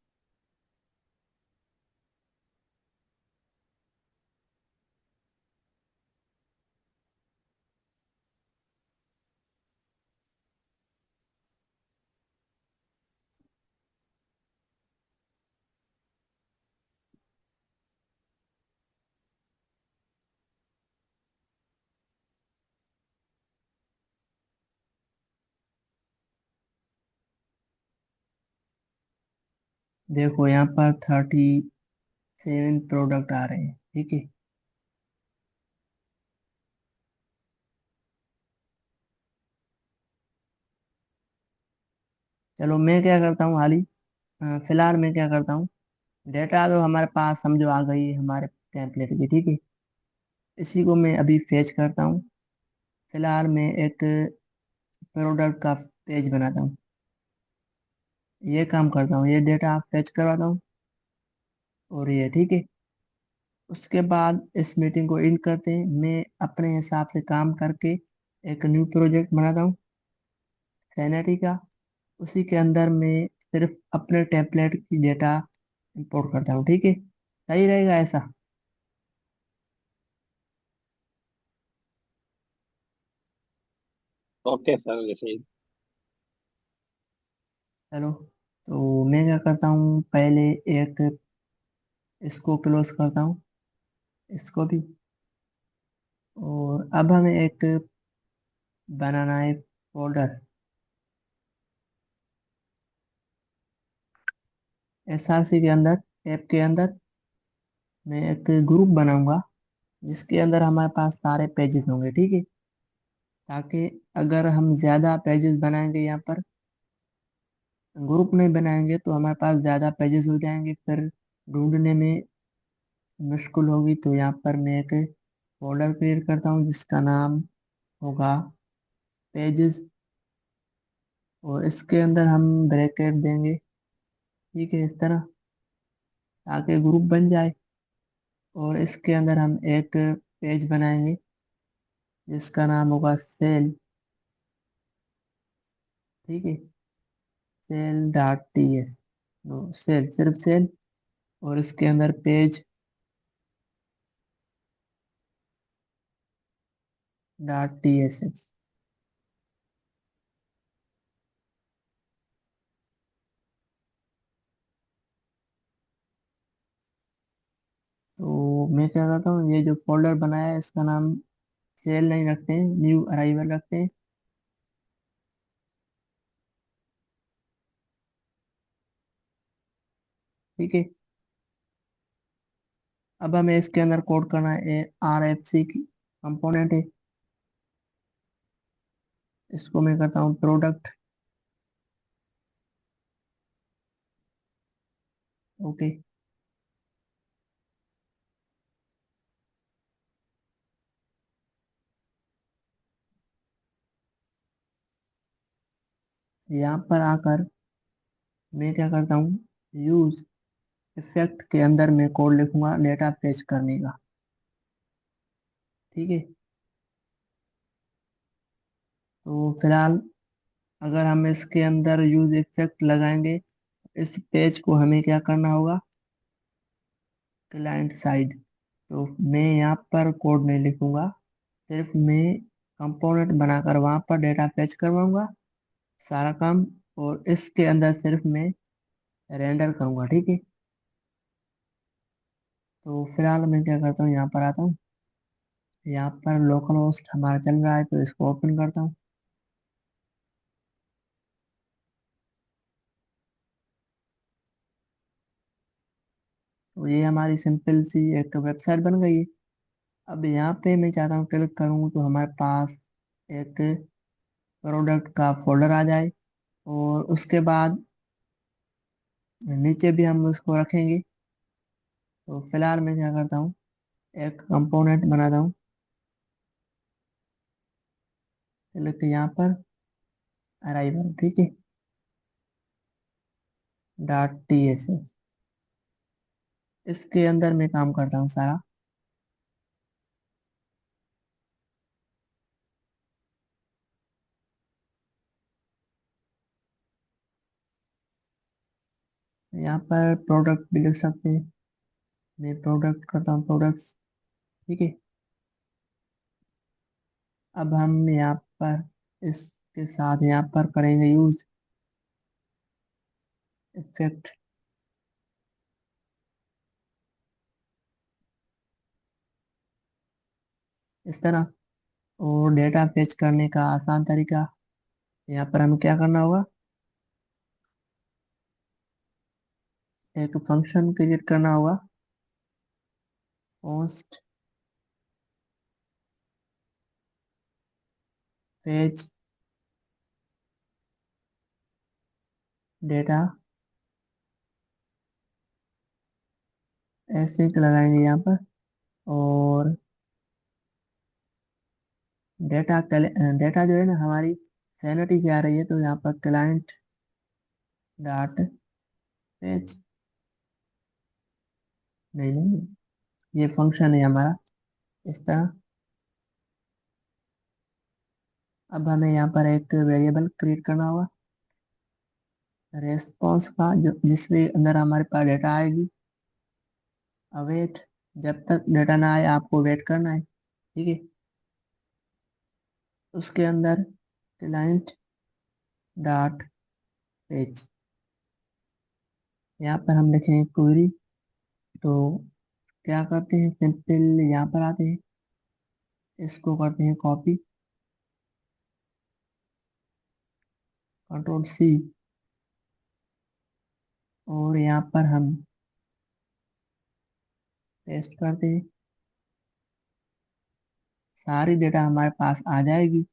देखो यहाँ पर 37 प्रोडक्ट आ रहे हैं, ठीक है। चलो मैं क्या करता हूँ हाली, फिलहाल मैं क्या करता हूँ, डेटा तो हमारे पास समझो आ गई है हमारे टेम्पलेट की, ठीक है। इसी को मैं अभी फेच करता हूँ। फिलहाल मैं एक प्रोडक्ट का पेज बनाता हूँ, ये काम करता हूँ, ये डेटा फेच करवाता हूँ और ये ठीक है। उसके बाद इस मीटिंग को एंड करते हैं, मैं अपने हिसाब से काम करके एक न्यू प्रोजेक्ट बनाता हूँ सैनिटी का। उसी के अंदर मैं सिर्फ अपने टेम्पलेट की डेटा इंपोर्ट करता हूँ, ठीक है। सही रहेगा ऐसा? ओके सर, जैसे ही। चलो, तो मैं क्या करता हूँ, पहले एक इसको क्लोज करता हूँ, इसको भी। और अब हमें एक बनाना है फोल्डर, SRC के अंदर, ऐप के अंदर मैं एक ग्रुप बनाऊंगा जिसके अंदर हमारे पास सारे पेजेस होंगे, ठीक है। ताकि अगर हम ज़्यादा पेजेस बनाएंगे यहाँ पर, ग्रुप में बनाएंगे तो हमारे पास ज़्यादा पेजेस हो जाएंगे, फिर ढूंढने में मुश्किल होगी। तो यहाँ पर मैं एक फोल्डर क्रिएट करता हूँ जिसका नाम होगा पेजेस, और इसके अंदर हम ब्रैकेट देंगे, ठीक है, इस तरह, ताकि ग्रुप बन जाए। और इसके अंदर हम एक पेज बनाएंगे जिसका नाम होगा सेल, ठीक है, सेल.ts, नो सेल, सिर्फ सेल। और इसके अंदर पेज.tsx। तो मैं क्या करता हूँ, ये जो फोल्डर बनाया है इसका नाम सेल नहीं रखते हैं, न्यू अराइवल रखते हैं, ठीक है। अब हमें इसके अंदर कोड करना है, RFC की कंपोनेंट है, इसको मैं करता हूँ प्रोडक्ट, ओके। यहाँ पर आकर मैं क्या करता हूँ, यूज इफेक्ट के अंदर मैं कोड लिखूंगा डेटा फेच करने का, ठीक है। तो फिलहाल अगर हम इसके अंदर यूज इफेक्ट लगाएंगे, इस पेज को हमें क्या करना होगा, क्लाइंट साइड। तो मैं यहाँ पर कोड नहीं लिखूंगा, सिर्फ मैं कंपोनेंट बनाकर वहाँ पर डेटा फेच करवाऊंगा, सारा काम। और इसके अंदर सिर्फ मैं रेंडर करूंगा, ठीक है। तो फिलहाल मैं क्या करता हूँ, यहाँ पर आता हूँ, यहाँ पर लोकल होस्ट हमारा चल रहा है तो इसको ओपन करता हूँ। तो ये हमारी सिंपल सी एक वेबसाइट बन गई है। अब यहाँ पे मैं चाहता हूँ क्लिक करूँ तो हमारे पास एक प्रोडक्ट का फोल्डर आ जाए, और उसके बाद नीचे भी हम उसको रखेंगे। तो फिलहाल मैं क्या करता हूँ, एक कंपोनेंट बनाता हूँ, क्लिक यहाँ पर, अराइवल, ठीक है, .tsx, इसके अंदर मैं काम करता हूँ सारा। यहाँ पर प्रोडक्ट भी लिख सकते हैं, मैं प्रोडक्ट करता हूँ प्रोडक्ट्स, ठीक है। अब हम यहाँ पर इसके साथ यहाँ पर करेंगे यूज इफेक्ट, इस तरह। और डेटा फेच करने का आसान तरीका, यहाँ पर हमें क्या करना होगा, एक फंक्शन क्रिएट करना होगा, पोस्ट फेच डेटा, ऐसे लगाएंगे यहाँ पर। और डेटा जो है ना हमारी सैनिटी क्या आ रही है, तो यहाँ पर क्लाइंट डॉट फेच, नहीं नहीं, ये फंक्शन है हमारा, इस तरह। अब हमें यहाँ पर एक वेरिएबल क्रिएट करना होगा रेस्पॉन्स का, जो जिसके अंदर हमारे पास डेटा आएगी, अवेट, जब तक डेटा ना आए आपको वेट करना है, ठीक है। उसके अंदर क्लाइंट डॉट पेज, यहाँ पर हम लिखेंगे क्वेरी। तो क्या करते हैं, सिंपल यहाँ पर आते हैं, इसको करते हैं कॉपी, कंट्रोल C, और यहाँ पर हम पेस्ट करते हैं। सारी डेटा हमारे पास आ जाएगी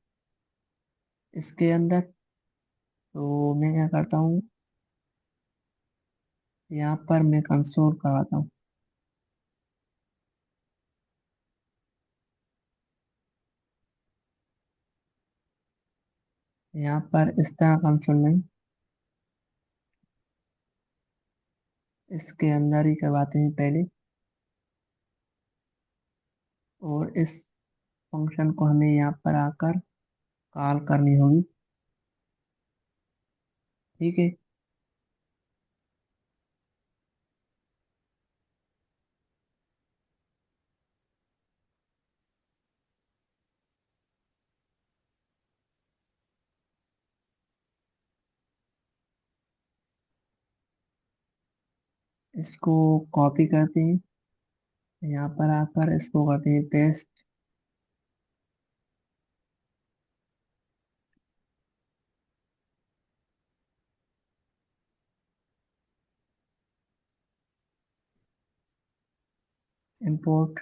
इसके अंदर। तो मैं क्या करता हूँ, यहाँ पर मैं कंसोल करवाता हूँ। यहाँ पर इस तरह कंसोल नहीं, इसके अंदर ही करवाते हैं पहले, और इस फंक्शन को हमें यहाँ पर आकर कॉल करनी होगी। ठीक है, इसको कॉपी करते हैं, यहाँ पर आकर इसको करते हैं पेस्ट। इंपोर्ट,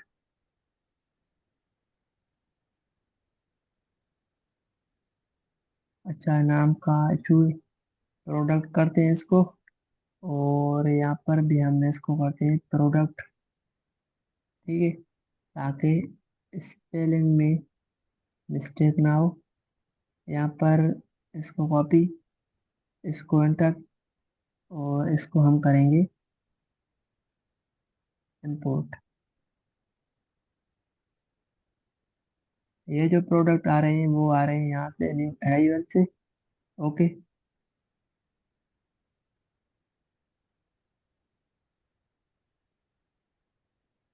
अच्छा नाम का इशू, प्रोडक्ट करते हैं इसको, और यहाँ पर भी हम इसको करते हैं प्रोडक्ट। ठीक है, ताकि स्पेलिंग में मिस्टेक ना हो। यहाँ पर इसको कॉपी, इसको एंटर, और इसको हम करेंगे इंपोर्ट। ये जो प्रोडक्ट आ रहे हैं वो आ रहे हैं यहाँ से, न्यू अराइवल से। ओके,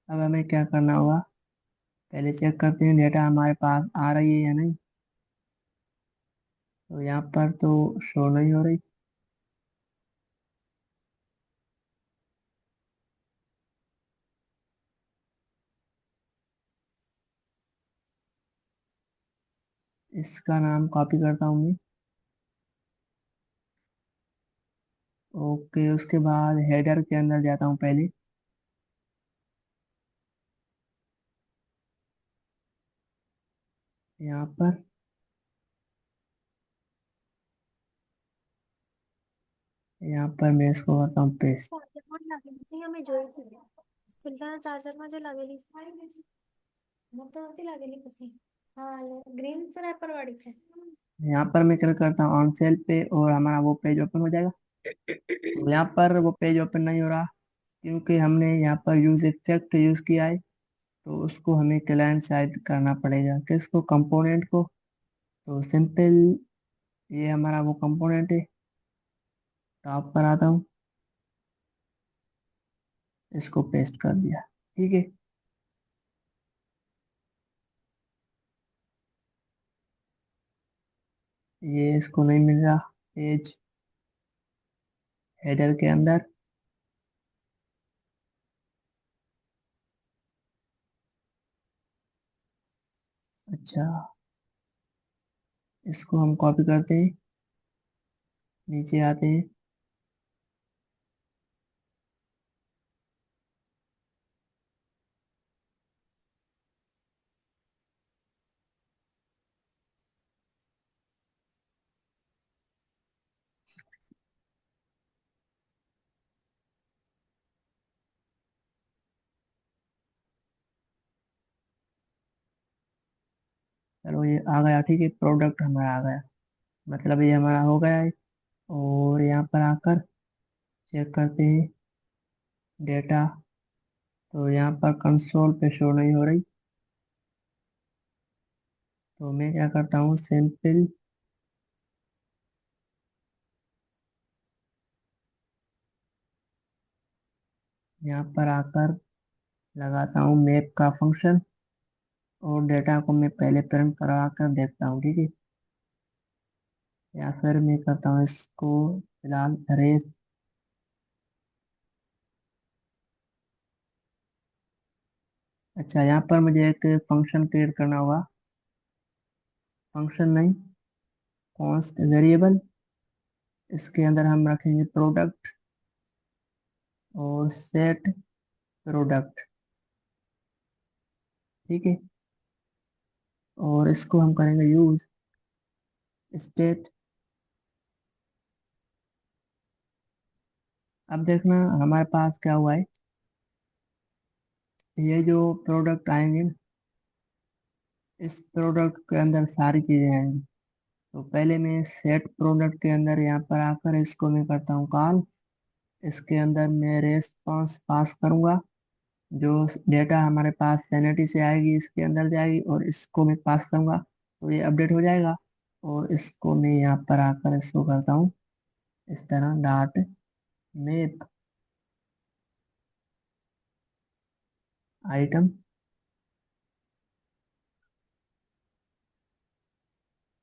अब हमें क्या करना होगा, पहले चेक करते हैं डेटा हमारे पास आ रही है या नहीं। तो यहाँ पर तो शो नहीं हो रही। इसका नाम कॉपी करता हूँ मैं। ओके, उसके बाद हेडर के अंदर जाता हूँ पहले। यहाँ पर, यहाँ पर मैं इसको करता हूँ पेस्ट। आम्ही जोईची सुलताना चार्जर माझे लागेली मग तर ती लागेली कशी हा ग्रीनचं रॅपर वाढीचं यहाँ पर मैं क्लिक करता हूँ ऑन सेल पे, और हमारा वो पेज ओपन हो जाएगा। तो यहाँ पर वो पेज ओपन नहीं हो रहा, क्योंकि हमने यहाँ पर यूज एक्सेप्ट यूज किया है। तो उसको हमें क्लाइंट साइड करना पड़ेगा, किसको, कंपोनेंट को। तो सिंपल, ये हमारा वो कंपोनेंट है। टॉप पर आता हूँ, इसको पेस्ट कर दिया। ठीक है, ये इसको नहीं मिल रहा पेज हेडर के अंदर। अच्छा, इसको हम कॉपी करते हैं, नीचे आते हैं, चलो ये आ गया। ठीक है, प्रोडक्ट हमारा आ गया, मतलब ये हमारा हो गया है। और यहाँ पर आकर चेक करते हैं डेटा। तो यहाँ पर कंसोल पे शो नहीं हो रही। तो मैं क्या करता हूँ, सिंपल यहाँ पर आकर लगाता हूँ मैप का फंक्शन, और डेटा को मैं पहले प्रिंट करा कर देखता हूँ। ठीक है, या फिर मैं करता हूँ इसको फिलहाल रेस। अच्छा, यहाँ पर मुझे एक फंक्शन क्रिएट करना होगा। फंक्शन नहीं, कॉन्स्ट वेरिएबल। इसके अंदर हम रखेंगे प्रोडक्ट और सेट प्रोडक्ट। ठीक है, और इसको हम करेंगे यूज स्टेट। अब देखना हमारे पास क्या हुआ है। ये जो प्रोडक्ट आएंगे ना, इस प्रोडक्ट के अंदर सारी चीजें आएंगी। तो पहले मैं सेट प्रोडक्ट के अंदर यहाँ पर आकर इसको मैं करता हूँ कॉल। इसके अंदर मैं रेस्पॉन्स पास करूंगा। जो डेटा हमारे पास सैनिटी से आएगी इसके अंदर जाएगी, और इसको मैं पास करूंगा तो ये अपडेट हो जाएगा। और इसको मैं यहाँ पर आकर इसको करता हूँ इस तरह डॉट मैप आइटम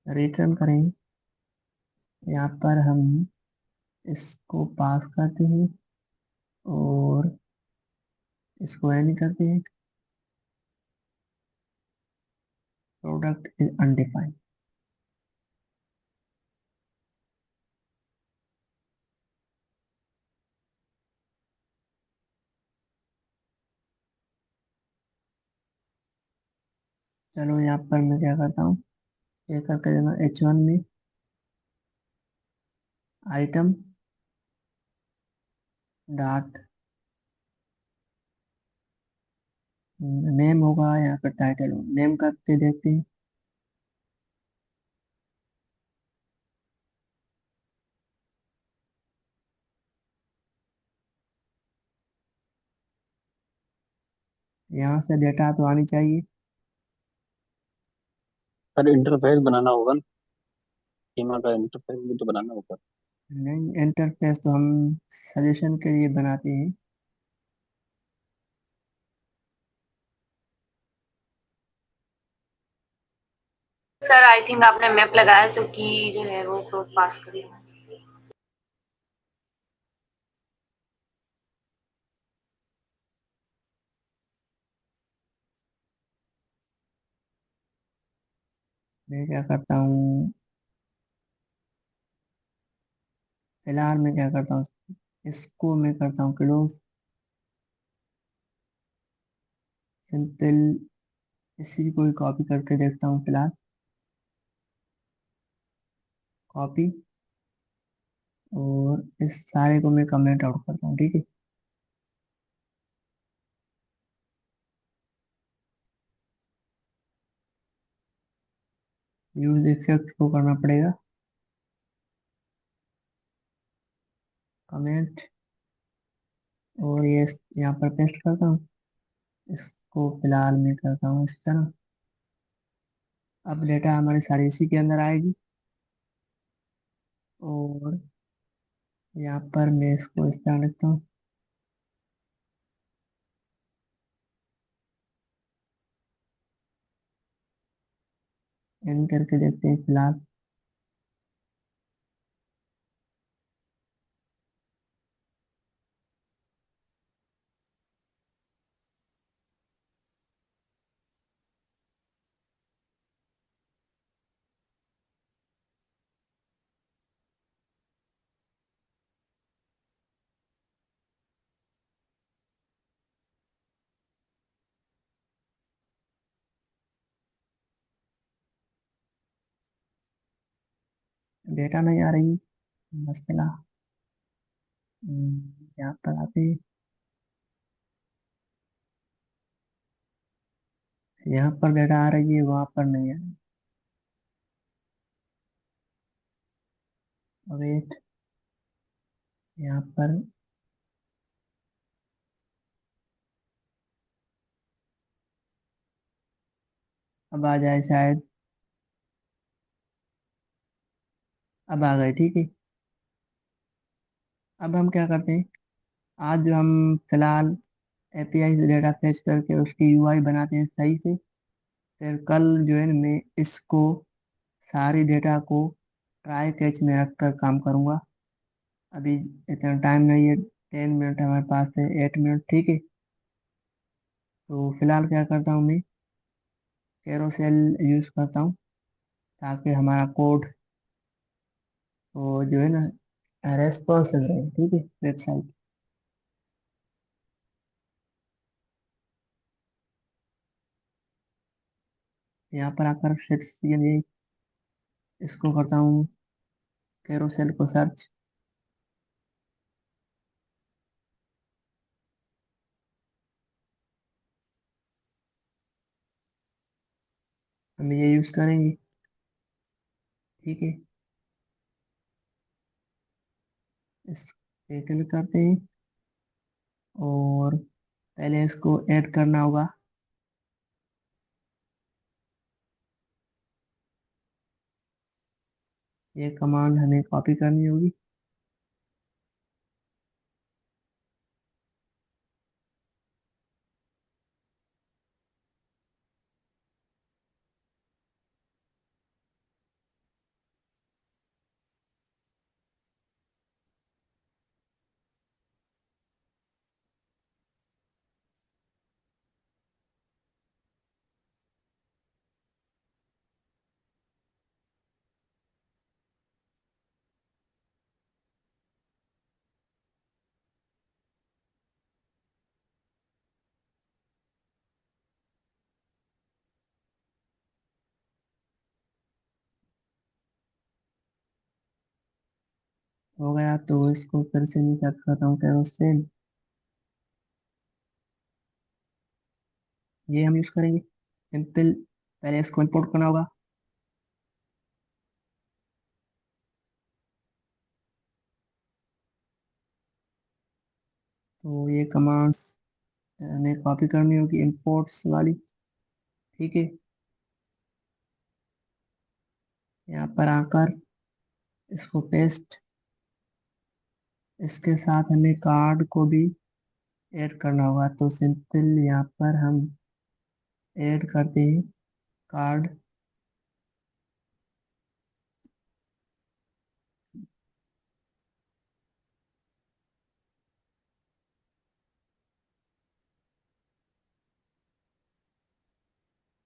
रिटर्न करेंगे। यहाँ पर हम इसको पास करते हैं और इसको एंड करते हैं। Product is undefined. चलो यहाँ पर मैं क्या करता हूँ, ये करके देना H1 में आइटम डॉट नेम होगा, यहाँ पर टाइटल होगा। नेम करके देखते हैं। यहाँ से डेटा तो आनी चाहिए। सर इंटरफेस बनाना होगा ना, स्कीमा का इंटरफेस भी तो बनाना होगा। नहीं, इंटरफेस तो हम सजेशन के लिए बनाते हैं। सर आई थिंक आपने मैप लगाया तो की जो है वो कोड पास करिए। मैं क्या करता हूँ, फिलहाल मैं क्या करता हूँ, इसको मैं करता हूँ क्लोज। सिंपल इसी को ही कॉपी करके देखता हूँ फिलहाल। कॉपी, और इस सारे को मैं कमेंट आउट करता हूँ। ठीक है, यूज इफेक्ट को करना पड़ेगा कमेंट, और ये यहाँ पर पेस्ट करता हूँ। इसको फिलहाल मैं करता हूँ इस तरह। अब डेटा हमारी सारी इसी के अंदर आएगी, और यहाँ पर मैं इसको इस तरह लिखता हूँ। एंड करके देखते हैं फिलहाल। डेटा नहीं आ रही, मसला। यहाँ पर आते हैं। यहाँ पर डेटा आ रही है, वहां पर नहीं है। वेट, यहाँ पर अब आ जाए शायद। अब आ गए, ठीक है। अब हम क्या करते हैं, आज जो हम फिलहाल एपीआई से डेटा फेच करके उसकी यूआई बनाते हैं सही से। फिर कल जो है ना, मैं इसको सारी डेटा को ट्राई कैच में रखकर काम करूँगा। अभी इतना टाइम नहीं है, 10 मिनट हमारे पास है, 8 मिनट, ठीक है। तो फिलहाल क्या करता हूँ मैं, कैरोसेल यूज़ करता हूँ ताकि हमारा कोड वो जो है ना रेस्पॉन्सिव रहे, ठीक है, वेबसाइट। यहाँ पर आकर शिफ्ट ये इसको करता हूँ, कैरोसेल को सर्च। हम ये यूज़ करेंगे, ठीक है। इस पे क्लिक करते हैं और पहले इसको ऐड करना होगा। ये कमांड हमें कॉपी करनी होगी। हो गया, तो इसको फिर से मैं सर्च करता हूँ कैरोसेल। ये हम यूज़ करेंगे सिंपल। पहले इसको इंपोर्ट करना होगा। तो ये कमांड्स हमें कॉपी करनी होगी, इंपोर्ट्स वाली, ठीक है। यहाँ पर आकर इसको पेस्ट, इसके साथ हमें कार्ड को भी ऐड करना होगा। तो सिंपल यहाँ पर हम ऐड करते हैं कार्ड।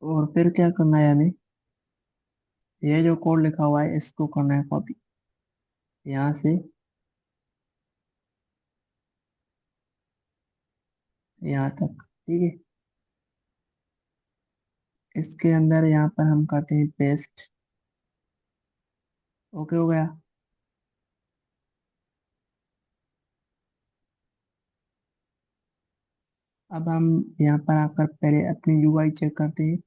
और फिर क्या करना है हमें, ये जो कोड लिखा हुआ है इसको करना है कॉपी यहाँ से यहाँ तक, ठीक है। इसके अंदर यहाँ पर हम करते हैं पेस्ट। ओके, हो गया। अब हम यहाँ पर आकर पहले अपनी यूआई चेक करते हैं।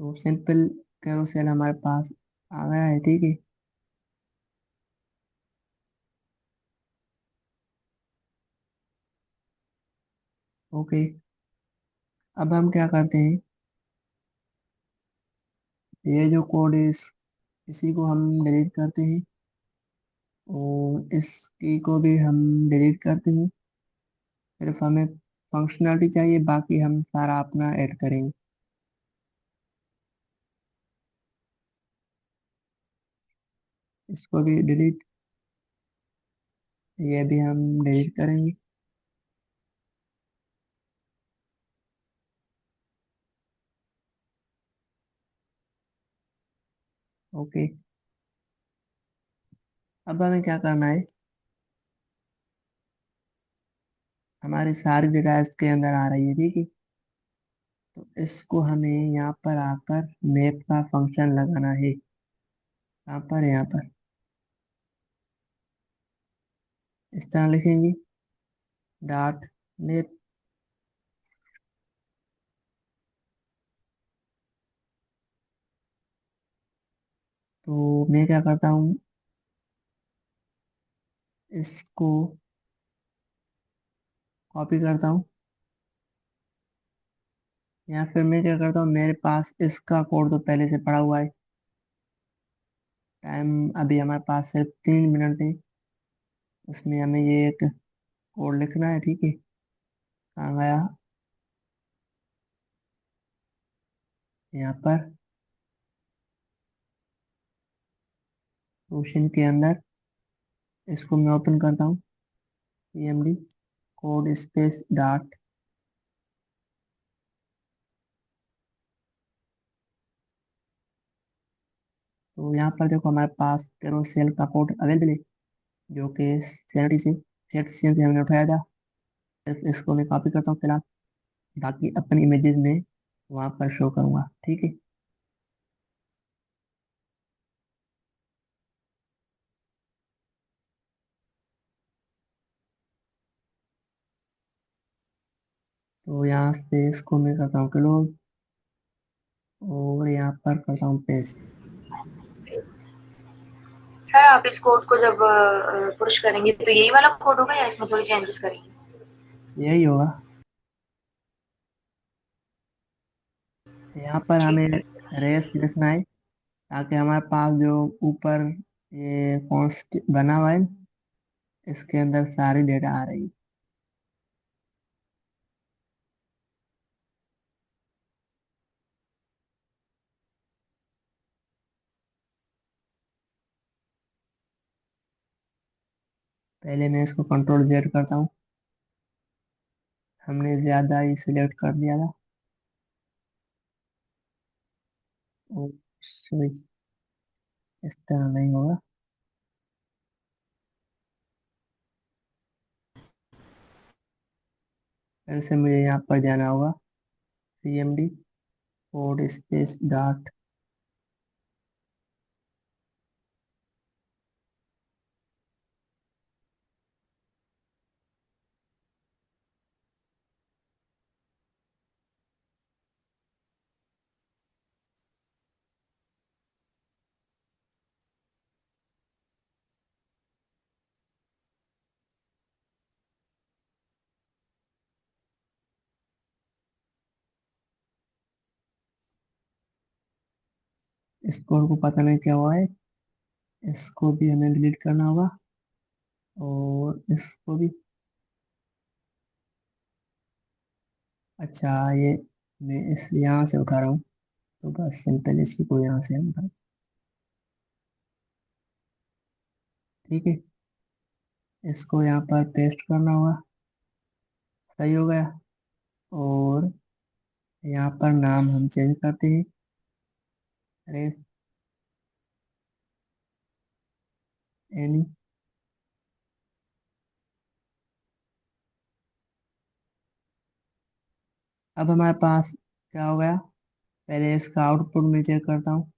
तो सिंपल कैरोसेल हमारे पास आ गया है, ठीक है। ओके, अब हम क्या करते हैं, ये जो कोड है इसी को हम डिलीट करते हैं और इस की को भी हम डिलीट करते हैं। सिर्फ हमें फंक्शनलिटी चाहिए, बाकी हम सारा अपना ऐड करेंगे। इसको भी डिलीट, ये भी हम डिलीट करेंगे। ओके, अब हमें क्या करना है, हमारी सारी डेटा इसके अंदर आ रही है, ठीक है। तो इसको हमें यहाँ पर आकर मैप का फंक्शन लगाना है। यहाँ पर इस तरह लिखेंगे, डॉट मैप। तो मैं क्या करता हूँ, इसको कॉपी करता हूँ, या फिर मैं क्या करता हूँ, मेरे पास इसका कोड तो पहले से पड़ा हुआ है। टाइम अभी हमारे पास सिर्फ 3 मिनट है, उसमें हमें ये एक कोड लिखना है, ठीक है। कहाँ गया, यहाँ पर क्वेश्चन के अंदर इसको मैं ओपन करता हूँ, CMD कोड स्पेस डॉट। तो यहाँ पर देखो हमारे पास कैरोसेल का कोड अवेलेबल है, जो कि सैलरी से सेट से हमने उठाया था। सिर्फ इसको मैं कॉपी करता हूँ फिलहाल, बाकी अपनी इमेजेस में वहाँ पर शो करूँगा, ठीक है। तो यहाँ से इसको मैं करता हूँ क्लोज, और यहाँ पर करता हूँ पेस्ट। सर आप इस कोड को जब पुश करेंगे तो यही वाला कोड होगा या इसमें थोड़ी चेंजेस करेंगे? यही होगा। यहाँ पर ठीक। हमें रेस लिखना है, ताकि हमारे पास जो ऊपर ये कॉन्स्ट बना हुआ है, इसके अंदर सारी डेटा आ रही है। पहले मैं इसको कंट्रोल जेड करता हूँ, हमने ज़्यादा ही सिलेक्ट कर लिया था। ओ, सॉरी, इस तरह नहीं होगा। फिर से मुझे यहाँ पर जाना होगा, CMD कोड स्पेस डॉट। इस कोड को पता नहीं क्या हुआ है, इसको भी हमें डिलीट करना होगा, और इसको भी। अच्छा, ये मैं इस यहाँ से उठा रहा हूँ, तो बस सिंपल इसी को यहाँ से हम उठा, ठीक है। इसको यहाँ पर पेस्ट करना होगा, सही हो गया। और यहाँ पर नाम हम चेंज करते हैं, रेस एनी। अब हमारे पास क्या हो गया, पहले इसका आउटपुट मैं चेक करता हूँ,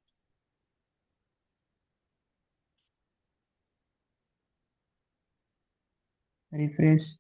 रिफ्रेश।